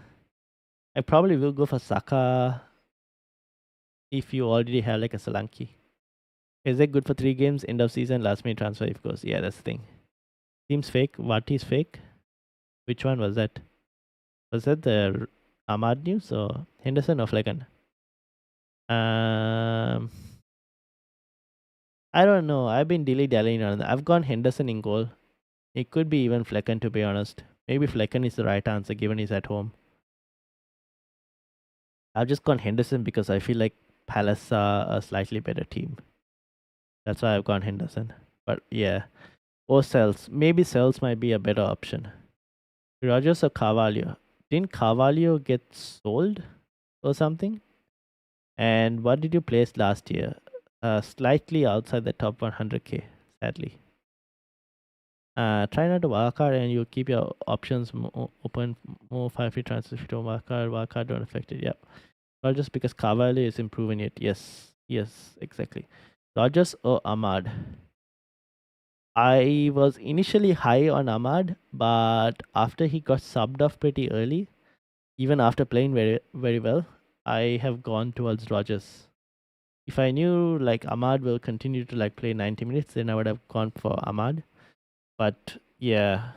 probably will go for Saka if you already have like a Solanke. Is it good for 3 games? End of season, last minute transfer, of course. Yeah, that's the thing. Seems fake. What is fake? Which one was that? Was that the Ahmad news or Henderson or Flecken? I don't know. I've been dilly-dallying on that. I've gone Henderson in goal. It could be even Flecken, to be honest. Maybe Flecken is the right answer given he's at home. I've just gone Henderson because I feel like Palace are a slightly better team. That's why I've gone Henderson. But yeah. Or Cells. Maybe Cells might be a better option. Rogers or Carvalho? Didn't Carvalho get sold or something? And what did you place last year? Slightly outside the top 100k, sadly. Try not to wildcard and you keep your options open. More 5 free transfers if you don't wildcard don't affect it. Yep. Rogers because Carvalho is improving it. Yes, exactly. Rogers or Ahmad? I was initially high on Ahmad, but after he got subbed off pretty early, even after playing very, very well, I have gone towards Rogers. If I knew like Ahmad will continue to like play 90 minutes, then I would have gone for Ahmad. But yeah,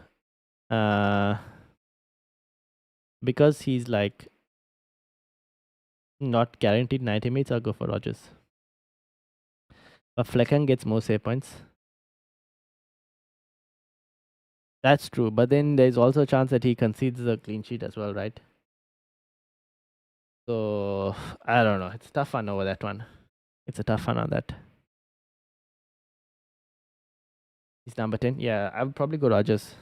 because he's like not guaranteed 90 minutes, I'll go for Rogers. But Flecken gets more save points. That's true, but then there's also a chance that he concedes a clean sheet as well, right? So I don't know. It's a tough one over that one. It's a tough one on that. He's number 10. Yeah, I would probably go Rogers.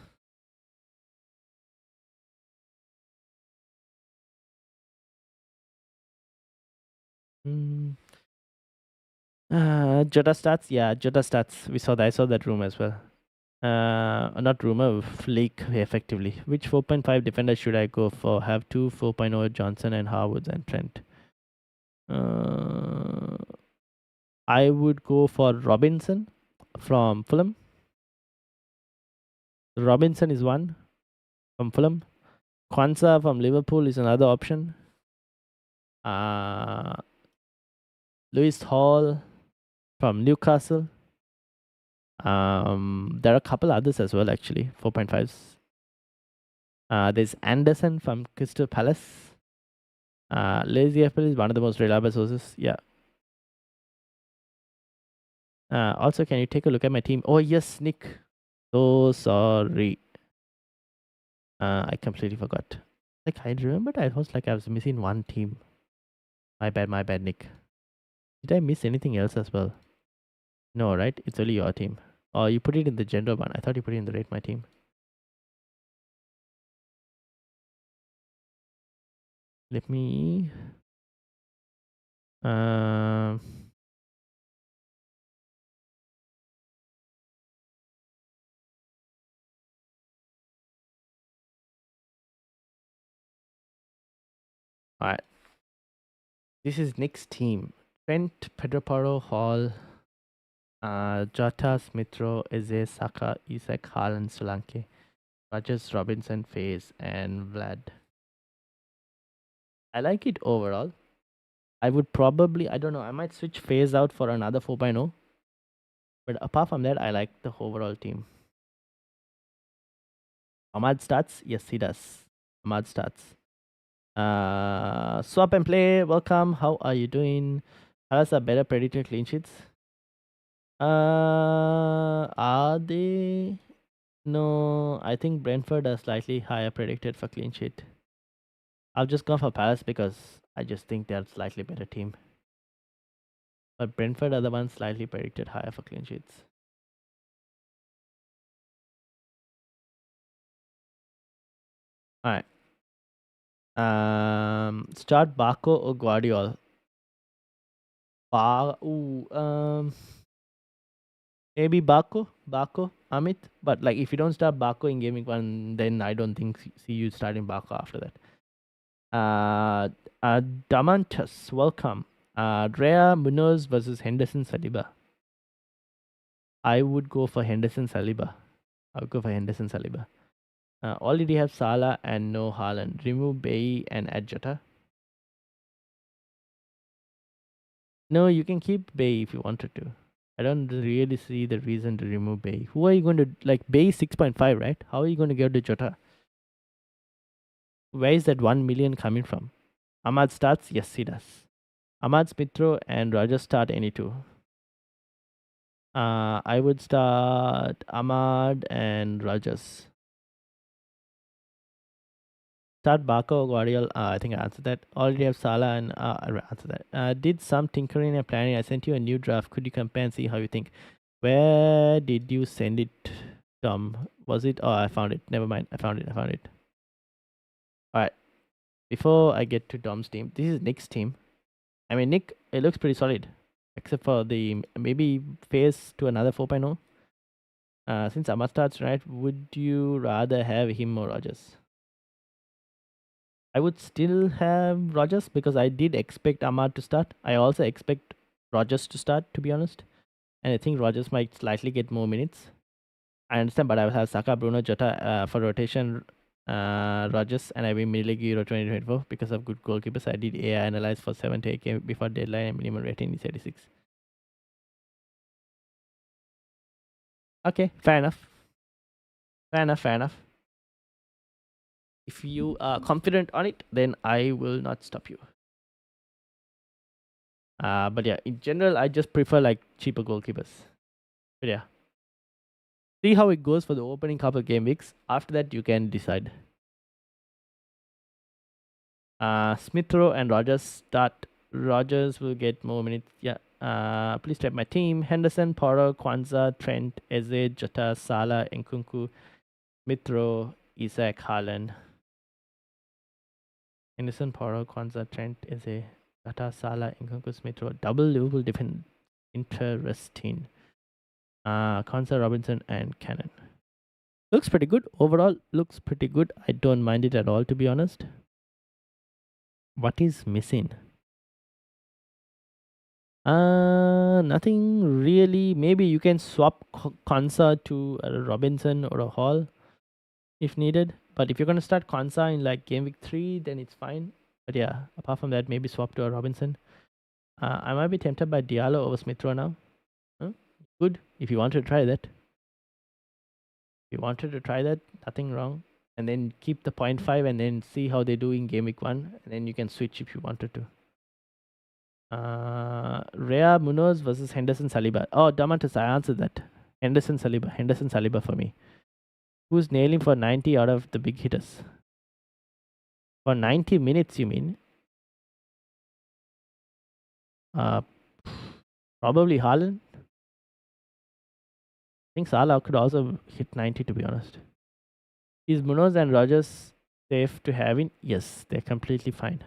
Jota stats. Yeah, Jota stats. We saw that. I saw that room as well. Not rumor, leak effectively. Which 4.5 defender should I go for? Have two 4.0 Johnson and Harwood and Trent. I would go for Robinson from Fulham. Robinson is one from Fulham. Kwanzaa from Liverpool is another option. Lewis Hall from Newcastle. There are a couple others as well, actually. 4.5s. There's Anderson from Crystal Palace. Lazy FPL is one of the most reliable sources. Yeah. Also, can you take a look at my team? Oh, yes, Nick. So sorry. I completely forgot. Like I remembered I was missing one team. My bad, Nick. Did I miss anything else as well? No, right? It's only your team. Oh, you put it in the general one. I thought you put it in the rate my team. Let me. Um. All right. This is Nick's team. Trent, Pedro Porro, Hall, Jota, Smithrow, Eze, Saka, Isak, Haaland, Solanke, Rogers, Robinson, Faze, and Vlad. I like it overall. I would probably, I don't know, I might switch Faze out for another 4.0. But apart from that, I like the overall team. Ahmad starts? Yes, he does. Ahmad starts. Swap and play. Welcome. How are you doing? Has a better predicted clean sheets. Are they? No, I think Brentford are slightly higher predicted for clean sheet. I've just gone for Palace because I just think they're a slightly better team. But Brentford are the ones slightly predicted higher for clean sheets. All right. Start Barco or Guardiola. Maybe Baco, Amit. But like, if you don't start Baco in Gaming 1, then I don't think see you starting Baco after that. Damantus, welcome. Rea Munoz versus Henderson Saliba. I would go for Henderson Saliba. Already have Salah and no Haaland. Remove Bailly and add Jota. No, you can keep Bailly if you wanted to. I don't really see the reason to remove Bailly. Who are you going to like? Bailly 6.5, right? How are you going to get to Jota? Where is that 1 million coming from? Ahmad starts? Yes, he does. Ahmad, Smithrow, and Roger start any two. I would start Ahmad and Rogers. Start Barco, Guardiola. I think I answered that. Already have Salah and I answered that. Did some tinkering and planning. I sent you a new draft. Could you compare and see how you think? Where did you send it, Tom? Was it? Oh, I found it. Never mind. I found it. All right. Before I get to Dom's team, this is Nick's team. I mean, Nick, it looks pretty solid, except for the maybe phase to another 4.0. Since Ahmad starts, right, would you rather have him or Rogers? I would still have Rogers because I did expect Ahmad to start. I also expect Rogers to start, to be honest. And I think Rogers might slightly get more minutes. I understand, but I will have Saka, Bruno, Jota for rotation, Rogers, and I will Mid League Euro 2024 because of good goalkeepers. I did AI analyze for 7 to 8 games before deadline and minimum rating is 86. Okay, fair enough. If you are confident on it, then I will not stop you. But yeah, in general, I just prefer like cheaper goalkeepers. But yeah, see how it goes for the opening couple game weeks. After that, you can decide. Smithrow and Rogers start. Rogers will get more minutes. Yeah. Please type my team: Henderson, Porro, Kwanzaa, Trent, Eze, Jota, Salah, Nkunku, Smithrow, Isak, Haaland. Henderson, Porro, Kwanzaa, Trent, Eze, Jota, Salah, Nkunku, Smithrow. Double Liverpool defense. Interesting. Kwanzaa, Robinson, and Cannon. Looks pretty good. Overall, looks pretty good. I don't mind it at all, to be honest. What is missing? Nothing really. Maybe you can swap Kwanzaa to a Robinson or a Hall if needed. But if you're gonna start Kwanzaa in like game week 3, then it's fine. But yeah, apart from that, maybe swap to a Robinson. I might be tempted by Diallo over Smithrow now. Huh? Good if you wanted to try that. Nothing wrong. And then keep the 0.5 and then see how they do in game week 1. And then you can switch if you wanted to. Rea Munoz versus Henderson Saliba. Oh, Damantis, I answered that. Henderson Saliba for me. Who's nailing for 90 out of the big hitters? For 90 minutes, you mean? Uh, Probably Haaland. I think Salah could also hit 90, to be honest. Is Munoz and Rogers safe to have in? Yes, they're completely fine.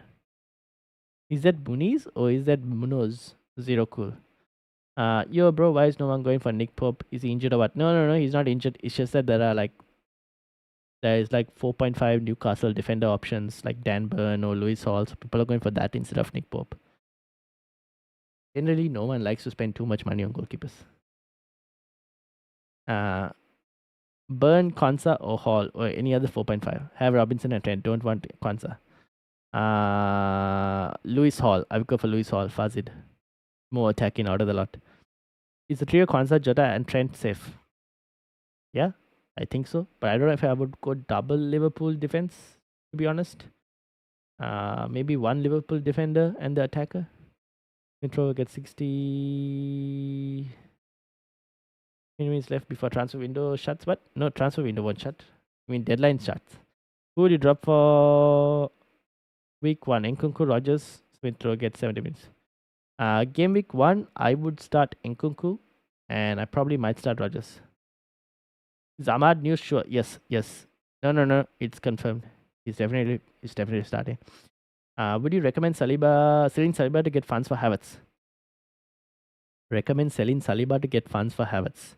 Is that Muniz or is that Munoz? Zero cool. Yo, bro, why is no one going for Nick Pope? Is he injured or what? No, he's not injured. It's just that there is like 4.5 Newcastle defender options like Dan Burn or Lewis Hall. So people are going for that instead of Nick Pope. Generally, no one likes to spend too much money on goalkeepers. Burn, Konsa, or Hall, or any other 4.5. Have Robinson and Trent. Don't want Konsa. Lewis Hall. I would go for Lewis Hall. Fazid. More attacking out of the lot. Is the trio Konsa, Jota, and Trent safe? Yeah, I think so. But I don't know if I would go double Liverpool defense, to be honest. Maybe one Liverpool defender and the attacker. Intro gets 60 minutes left before transfer window shuts. What? No, transfer window won't shut. I mean, deadline shuts. Who would you drop for week 1? Nkunku, Rogers, Smith Rowe gets 70 minutes. Game week 1, I would start Nkunku and I probably might start Rogers. Is Ahmad news sure? Yes. No. It's confirmed. He's definitely starting. Would you recommend selling Saliba to get funds for Havertz? Recommend selling Saliba to get funds for Havertz.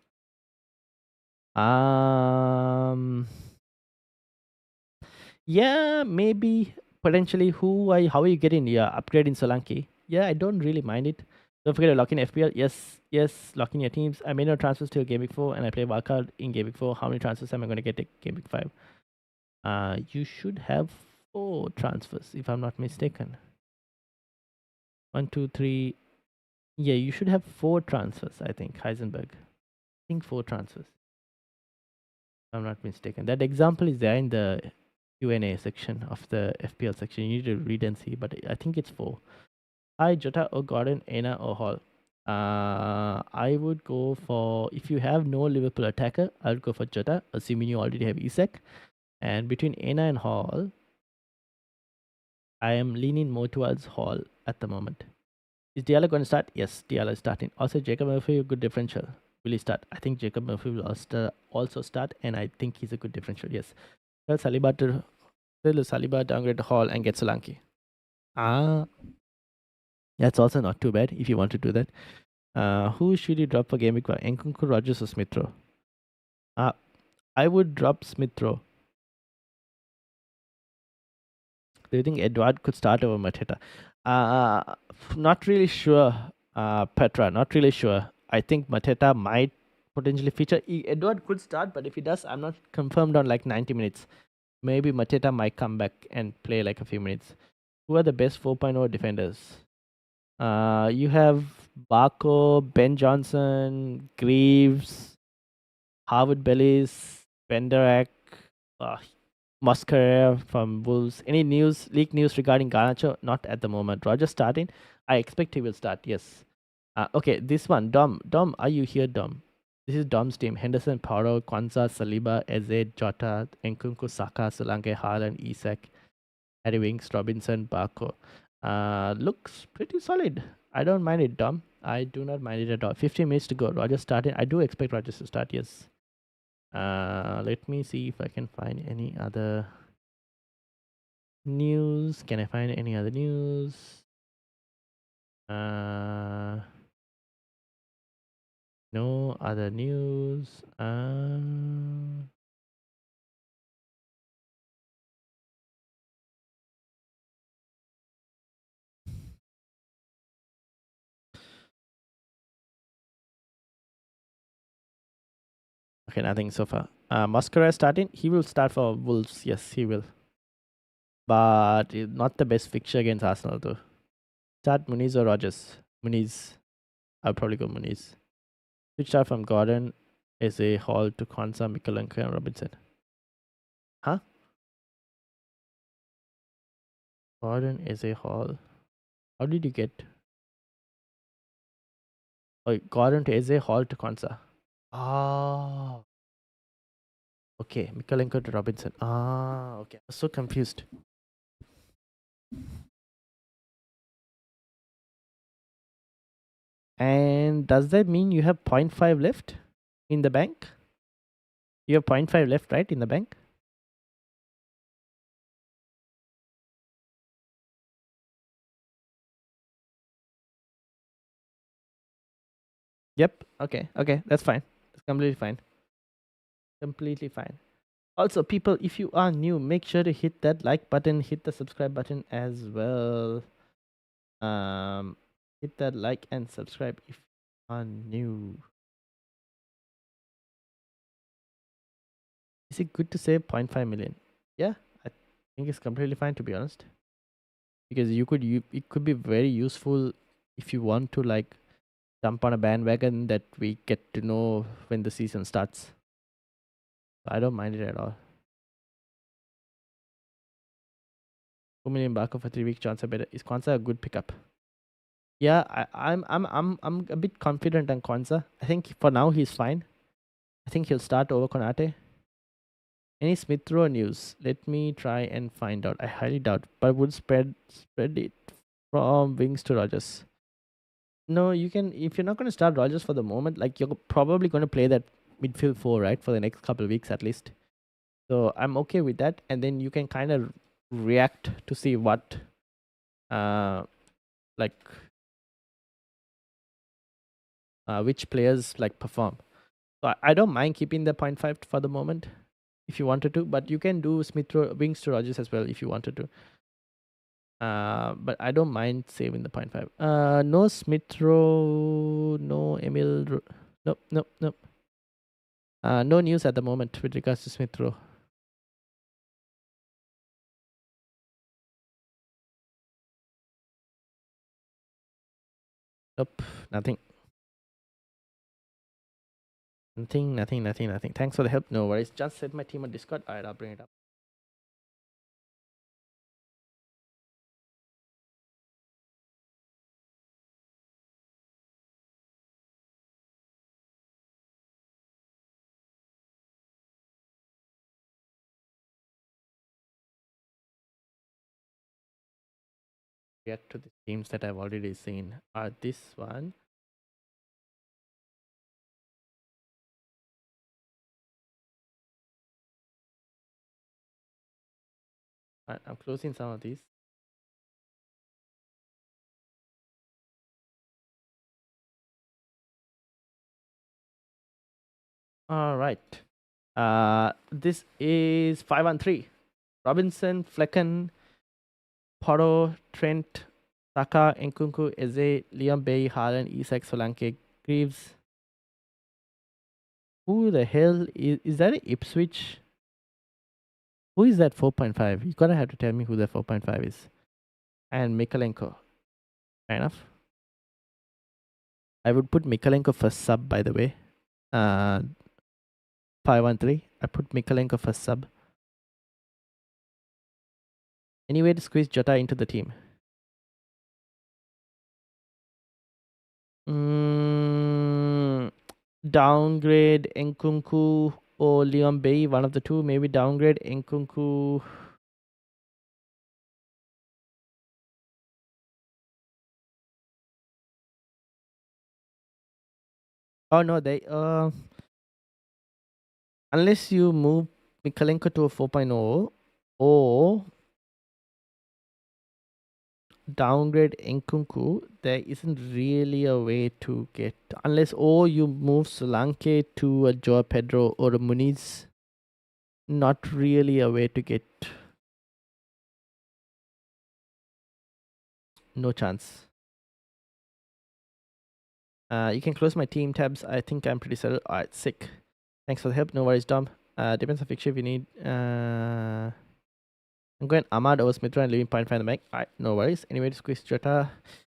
Yeah, maybe potentially. How are you getting? Yeah, upgrade in Solanke. Yeah, I don't really mind it. Don't forget to lock in FPL. Yes, lock in your teams. I made no transfers till Game Week 4 and I play wildcard in Game Week 4. How many transfers am I going to get in Game Week 5? You should have 4 transfers if I'm not mistaken. 1, 2, 3. Yeah, you should have 4 transfers, I think. Heisenberg. I think 4 transfers. If I'm not mistaken. That example is there in the Q&A section of the FPL section. You need to read and see, but I think it's 4. Hi, Jota or Gordon, Aina or Hall. I would go for, if you have no Liverpool attacker, I would go for Jota, assuming you already have Isak. And between Aina and Hall, I am leaning more towards Hall at the moment. Is Diallo going to start? Yes, Diallo is starting. Also, Jacob Murphy, a good differential. Will he start? I think Jacob Murphy will also start, and I think he's a good differential. Yes. Tell Saliba downgrade to Hall and get Solanke. That's also not too bad if you want to do that. Who should you drop for Game Week 1? Nkunku, Rogers, or Smith Rowe? I would drop Smith Rowe. Do you think Edward could start over Mateta? Not really sure, Petra. Not really sure. I think Mateta might potentially feature. Edward could start, but if he does, I'm not confirmed on like 90 minutes. Maybe Mateta might come back and play like a few minutes. Who are the best 4.0 defenders? You have Barco, Ben Johnson, Greaves, Harvard Bellis, Benderak, Mascara from Wolves. Any leak news regarding Garnacho? Not at the moment. Roger starting. I expect he will start. Yes. Okay, this one. Dom, are you here, Dom? This is Dom's team. Henderson, Paro, Kwanzaa, Saliba, Eze, Jota, Nkunku, Saka, Solanke, Haaland, Isak, Harry Winks, Robinson, Barco. Looks pretty solid. I don't mind it, Dom. I do not mind it at all. 15 minutes to go. Roger starting. I do expect Roger to start. Yes. Let me see if I can find any other news. Can I find any other news? No other news. Okay, nothing so far. Mascara starting. He will start for Wolves. Yes, he will. But not the best fixture against Arsenal though. Start Muniz or Rogers? Muniz. I'll probably go Muniz. Switch start from Gordon, Eze, Hall to Kwanzaa, Mikalenko, and Robinson. Huh? Gordon, Eze, Hall. How did you get? Oh, Gordon to Eze, Hall to Kwanzaa. Oh. Okay, Mikalenko to Robinson. Okay. I was so confused. And does that mean you have zero point 0.5 left in the bank? You have 0.5 left, right, in the bank? Yep. Okay. Okay. That's fine. That's completely fine. Completely fine. Also, people, if you are new, make sure to hit that like button, hit the subscribe button as well. Hit that like and subscribe if you are new. Is it good to say 0.5 million? Yeah, I think it's completely fine, to be honest, because it could be very useful if you want to like jump on a bandwagon that we get to know when the season starts. I don't mind it at all. 2 million Barco for 3 weeks. Kwanzaa better. Is Kwanzaa a good pickup? Yeah, I'm a bit confident on Kwanzaa. I think for now he's fine. I think he'll start over Konate. Any Smith Rowe news? Let me try and find out. I highly doubt, but would spread it from Wings to Rogers. No, you can, if you're not going to start Rogers for the moment, like you're probably going to play that midfield four, right, for the next couple of weeks at least. So I'm okay with that, and then you can kind of react to see what, like, which players like perform. So I don't mind keeping the 0.5 for the moment if you wanted to, but you can do Wings to Rogers as well if you wanted to. But I don't mind saving the 0.5. No Smith Rowe, no Emil. Nope, nope, nope. No news at the moment with regards to Smith Rowe. Nope, nothing. Nothing. Thanks for the help. No worries. Just set my team on Discord. Alright, I'll bring it up. Get to the teams that I've already seen. This one. I'm closing some of these. All right. This is 5-3. Robinson, Flecken, Porro, Trent, Saka, Nkunku, Eze, Liam Bay, Haaland, Isak, Solanke, Greaves. Who the hell is that? An Ipswich? Who is that 4.5? You gotta have to tell me who that 4.5 is. And Mikalenko. Fair enough. I would put Mikalenko for sub, by the way. 5-1-3. I put Mikalenko for sub. Any way to squeeze Jota into the team? Downgrade Nkunku or Liam Bay, one of the two. Maybe downgrade Nkunku. Oh no, they unless you move Mikalenko to a 4.0 or downgrade Nkunku, there isn't really a way to get, unless, or you move Solanke to a Joao Pedro or a Muniz. Not really a way to get. No chance. You can close my team tabs. I think I'm pretty settled. Alright, sick. Thanks for the help. No worries, Dom. Depends on fixture if you need. I'm going Ahmad over Smith and leaving 0.5 in the bank. Alright, no worries. Anyway, to squeeze Jota.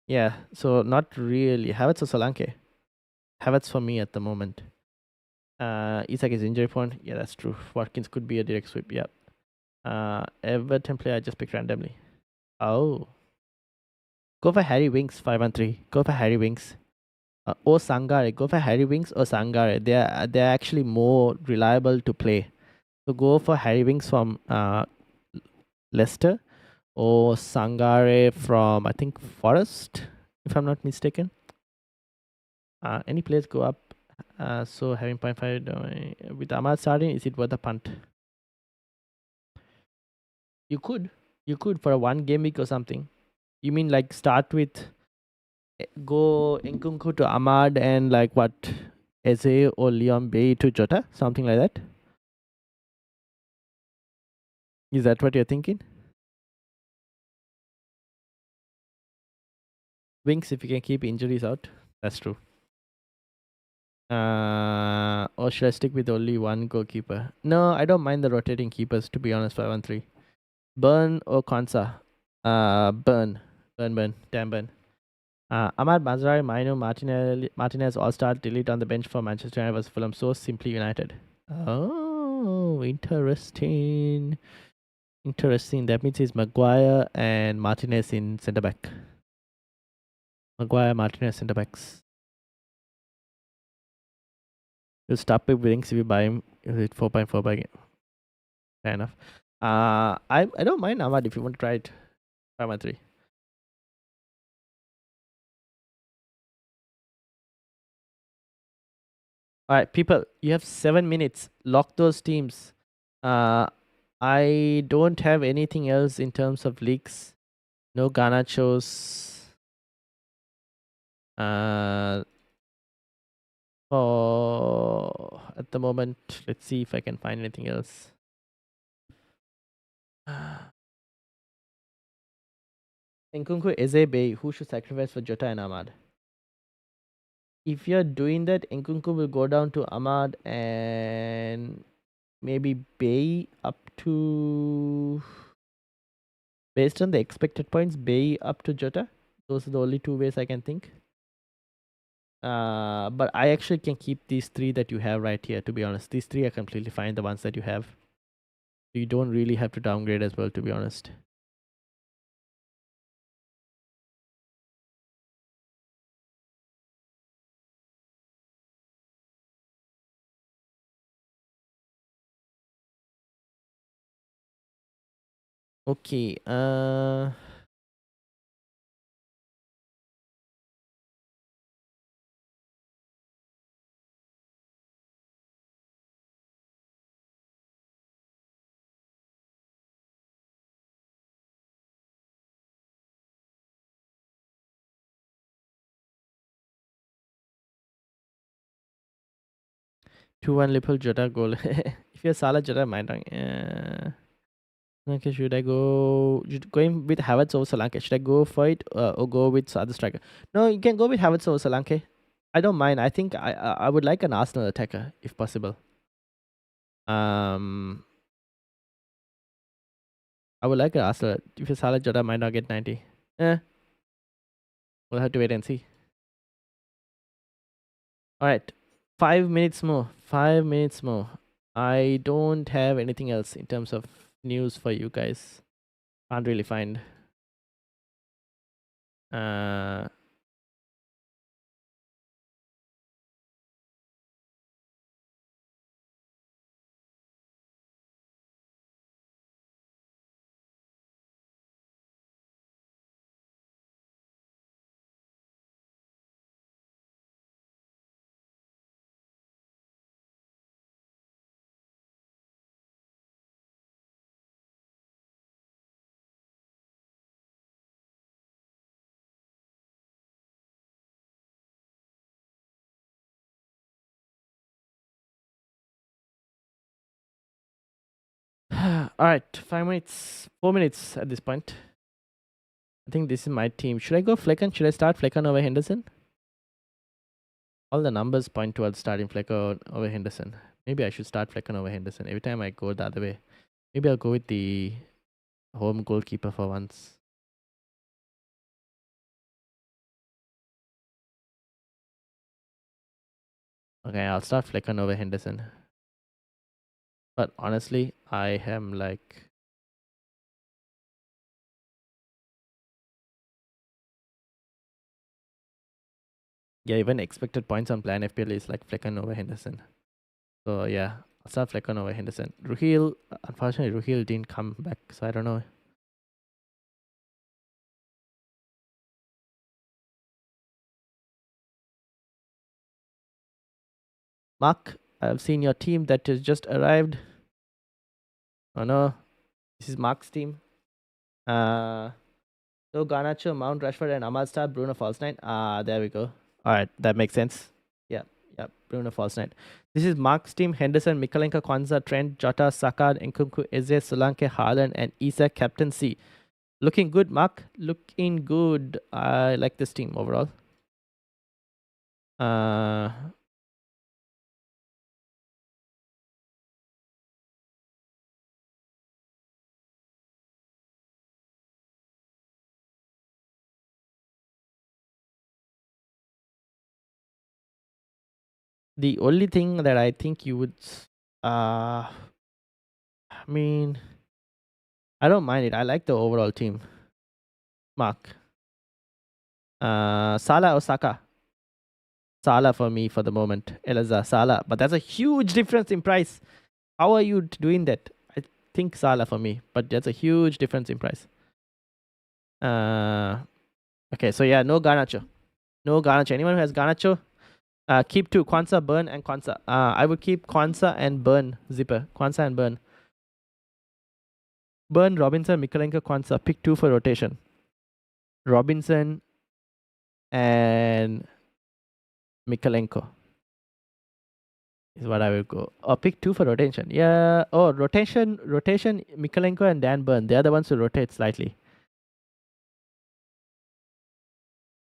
Yeah, so not really. Havertz or Solanke? Havertz for me at the moment. Isak is injury prone. Yeah, that's true. Watkins could be a direct sweep. Yeah. Everton player I just picked randomly. Oh. Go for Harry Winks 5-3. Go for Harry Winks. Or Sangare. Go for Harry Winks or Sangare. They're actually more reliable to play. So go for Harry Winks from Leicester or Sangare from, I think, Forest, if I'm not mistaken. Any players go up. So having 0.5 with Ahmad starting, is it worth a punt? You could. You could for a one game week or something. You mean like start with go Nkunku to Ahmad and like what Eze or Leon Bay to Jota? Something like that? Is that what you're thinking? Wings if you can keep injuries out. That's true. Or should I stick with only one goalkeeper? No, I don't mind the rotating keepers to be honest. 5-1-3. Burn or Konsa? Burn. Burn. Damn burn. Ahmad Mazraoui, Maino, Martinez all star delete on the bench for Manchester United vs Fulham. So simply United. Oh, interesting. Interesting. That means it's Maguire and Martinez in centre back. Maguire, Martinez, centre backs. You'll stop with Wings if you buy him. Is it 4.4 by game? Fair enough. I don't mind Ahmad if you want to try it. 5-3. All right, people, you have 7 minutes. Lock those teams. I don't have anything else in terms of leaks. No Garnachos. For at the moment, let's see if I can find anything else. Nkunku Ezebe, who should sacrifice for Jota and Ahmad? If you're doing that, Nkunku will go down to Ahmad and maybe Bay up to, based on the expected points, Bay up to Jota. Those are the only two ways I can think. But I actually can keep these three that you have right here, to be honest. These three are completely fine, the ones that you have. You don't really have to downgrade as well, to be honest. Okay, 2-1 Liverpool Jota goal. If you're Salah Jota, mind okay, should I go going with Havertz over Solanke? Should I go for it or go with other striker? No, you can go with Havertz over Solanke. I don't mind. I think I would like an Arsenal attacker if possible. I would like an Arsenal. If you're Salah Jota, might not get 90. We'll have to wait and see. All right, 5 minutes more. 5 minutes more. I don't have anything else in terms of news for you guys. Can't really find. Uh, all right, 5 minutes, 4 minutes at this point. I think this is my team. Should I go Flecken? Should I start Flecken over Henderson? All the numbers point towards starting Flecken over Henderson. Maybe I should start Flecken over Henderson. Every time I go the other way. Maybe I'll go with the home goalkeeper for once. Okay, I'll start Flecken over Henderson. But honestly, I am like... Yeah, even expected points on plan FPL is like Flecken over Henderson. So yeah, I'll start Flecken over Henderson. Ruhil, unfortunately, Ruhil didn't come back, so I don't know. Mark, I've seen your team that has just arrived. Oh no, this is Mark's team. So Garnacho, Mount Rashford, and Ahmad Star, Bruno false nine. There we go. All right, that makes sense. Yeah, yeah, Bruno false nine. This is Mark's team: Henderson, Mikalenka, Kwanzaa, Trent, Jota, Saka, Nkunku, Eze, Solanke, Haaland, and Isak captaincy. Looking good, Mark. Looking good. I like this team overall. Uh, the only thing that I think you would, I mean, I don't mind it. I like the overall team. Mark. Salah or Saka? Salah for me for the moment. Elazar, Salah. But that's a huge difference in price. How are you doing that? I think Salah for me, but that's a huge difference in price. Okay, so yeah, no Garnacho. No Garnacho. Anyone who has Garnacho, keep two. Kwanzaa, Burn, and Kwanzaa. I would keep Kwanzaa and Burn. Zipper. Kwanzaa and Burn. Burn, Robinson, Mikalenko, Kwanzaa. Pick two for rotation. Robinson and Mikalenko is what I will go. Or pick two for rotation. Yeah. Oh, rotation. Mikalenko and Dan Burn. They're the ones who rotate slightly.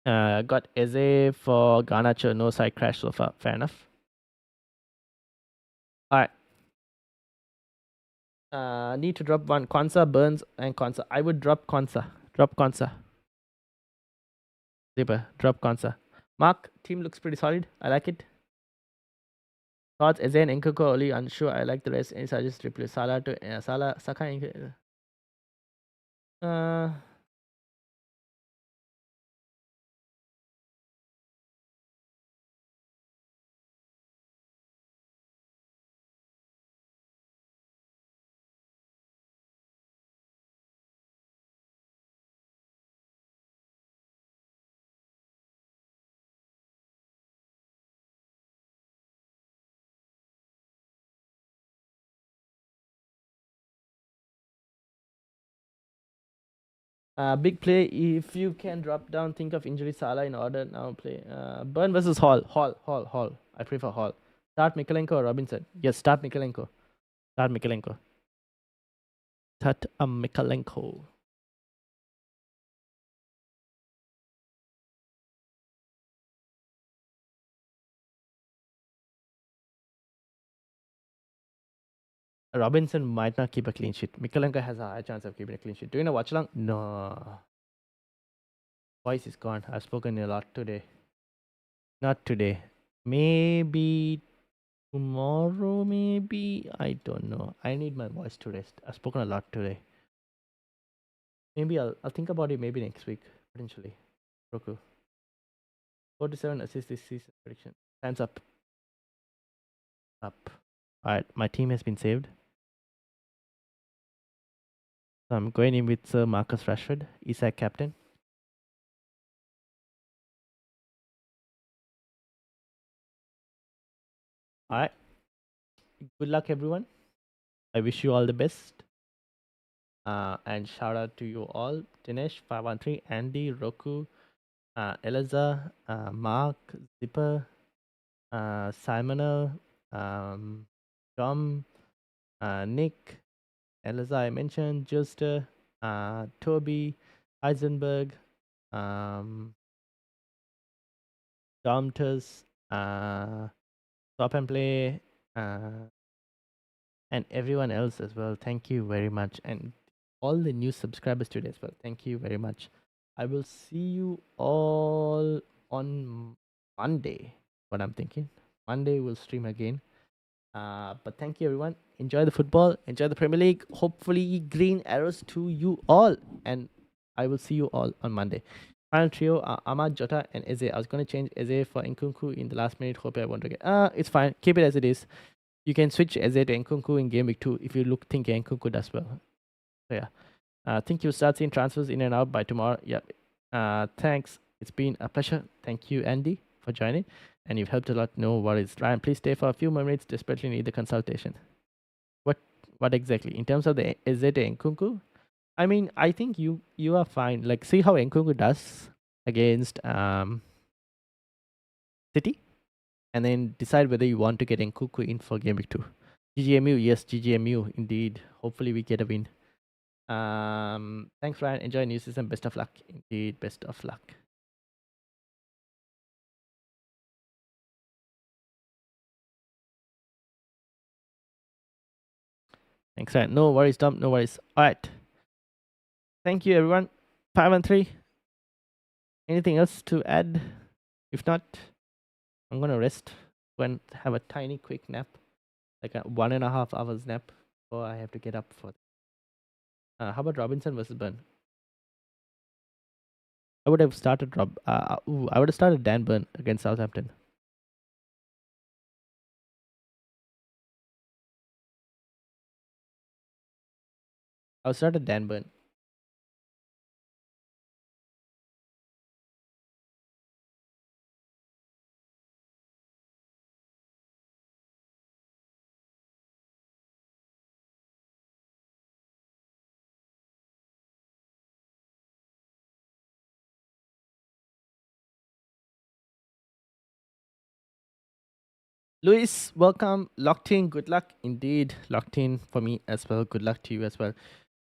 Got Eze for Garnacho. No side crash so far. Fair enough. All right. Need to drop one. Kwanzaa, Burns, and Kwanzaa. I would drop Kwanzaa. Drop Kwanzaa. Zipper. Drop Kwanzaa. Mark, team looks pretty solid. I like it. Thoughts, Eze and Nkunku only unsure. I like the rest. Any suggestions? Replace Salah to Salah, Saka. Big play. If you can drop down, think of injury Salah in order now play. Burn versus Hall. Hall. I prefer Hall. Start Mikalenko or Robinson? Yes, start Mikalenko. Start Mikalenko. Robinson might not keep a clean sheet. Mikalenko has a high chance of keeping a clean sheet. Do you know watch along? No. Voice is gone. I've spoken a lot today. Not today. Maybe tomorrow, maybe. I don't know. I need my voice to rest. I've spoken a lot today. Maybe I'll think about it maybe next week, potentially. Roku. 47 assists this season prediction. Hands up. Up. Alright, my team has been saved. So I'm going in with Sir Marcus Rashford, Isak captain. Alright. Good luck everyone. I wish you all the best. And shout out to you all. Dinesh, 513, Andy, Roku, Eliza, Mark, Zipper, Simonal, Tom, Nick, Eliza I mentioned, Juster, Toby, Eisenberg, Domtus, Stop and Play, and everyone else as well. Thank you very much. And all the new subscribers today as well. Thank you very much. I will see you all on Monday. What I'm thinking. Monday we'll stream again. But thank you everyone. Enjoy the football. Enjoy the Premier League. Hopefully green arrows to you all. And I will see you all on Monday. Final trio are Ahmad, Jota, and Eze. I was going to change Eze for Nkunku in the last minute. Hope I won't get. It's fine. Keep it as it is. You can switch Eze to Nkunku in Game Week 2 if you think Nkunku does well. So yeah. I think you'll start seeing transfers in and out by tomorrow. Yeah. Thanks. It's been a pleasure. Thank you, Andy, for joining, and you've helped a lot. No worries, Ryan. Please stay for a few more minutes. Desperately need the consultation. What what exactly in terms of the is it Nkunku? I mean, I think you are fine. Like, see how Nkunku does against City, and then decide whether you want to get Nkunku in for game week 2. GGMU, yes, GGMU, indeed. Hopefully we get a win. Thanks, Ryan. Enjoy new season. Best of luck. Indeed, best of luck. Thanks, Ryan. No worries, Tom. No worries. All right. Thank you, everyone. 5 and 3. Anything else to add? If not, I'm gonna rest and have a tiny quick nap, like a 1.5 hours nap, before I have to get up for. How about Robinson versus Burn? I would have started I would have started Dan Burn against Southampton. I would started Dan Burn. Luis, welcome. Locked in. Good luck. Indeed, locked in for me as well. Good luck to you as well.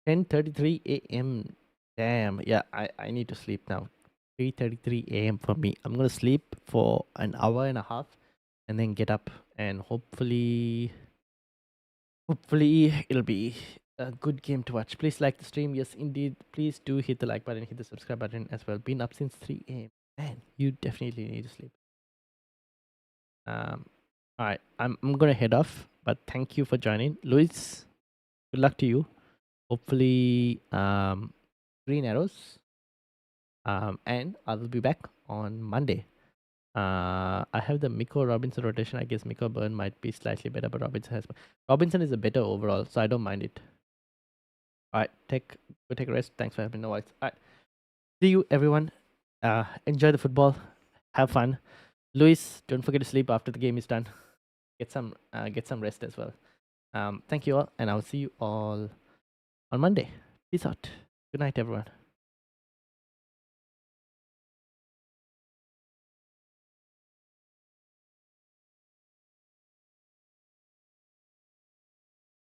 10:33 a.m. Damn. Yeah, I need to sleep now. 3:33 a.m. for me. I'm gonna sleep for an hour and a half, and then get up, and hopefully it'll be a good game to watch. Please like the stream. Yes, indeed. Please do hit the like button, hit the subscribe button as well. Been up since 3 a.m. Man, you definitely need to sleep. All right, I'm gonna head off, but thank you for joining, Luis. Good luck to you. Hopefully, green arrows. And I will be back on Monday. I have the Miko Robinson rotation. I guess Miko Burn might be slightly better, but Robinson is a better overall, so I don't mind it. All right, go take a rest. Thanks for having no worries. All right, see you everyone. Enjoy the football. Have fun. Luis, don't forget to sleep after the game is done. Get some rest as well. Thank you all, and I'll see you all on Monday. Peace out. Good night, everyone.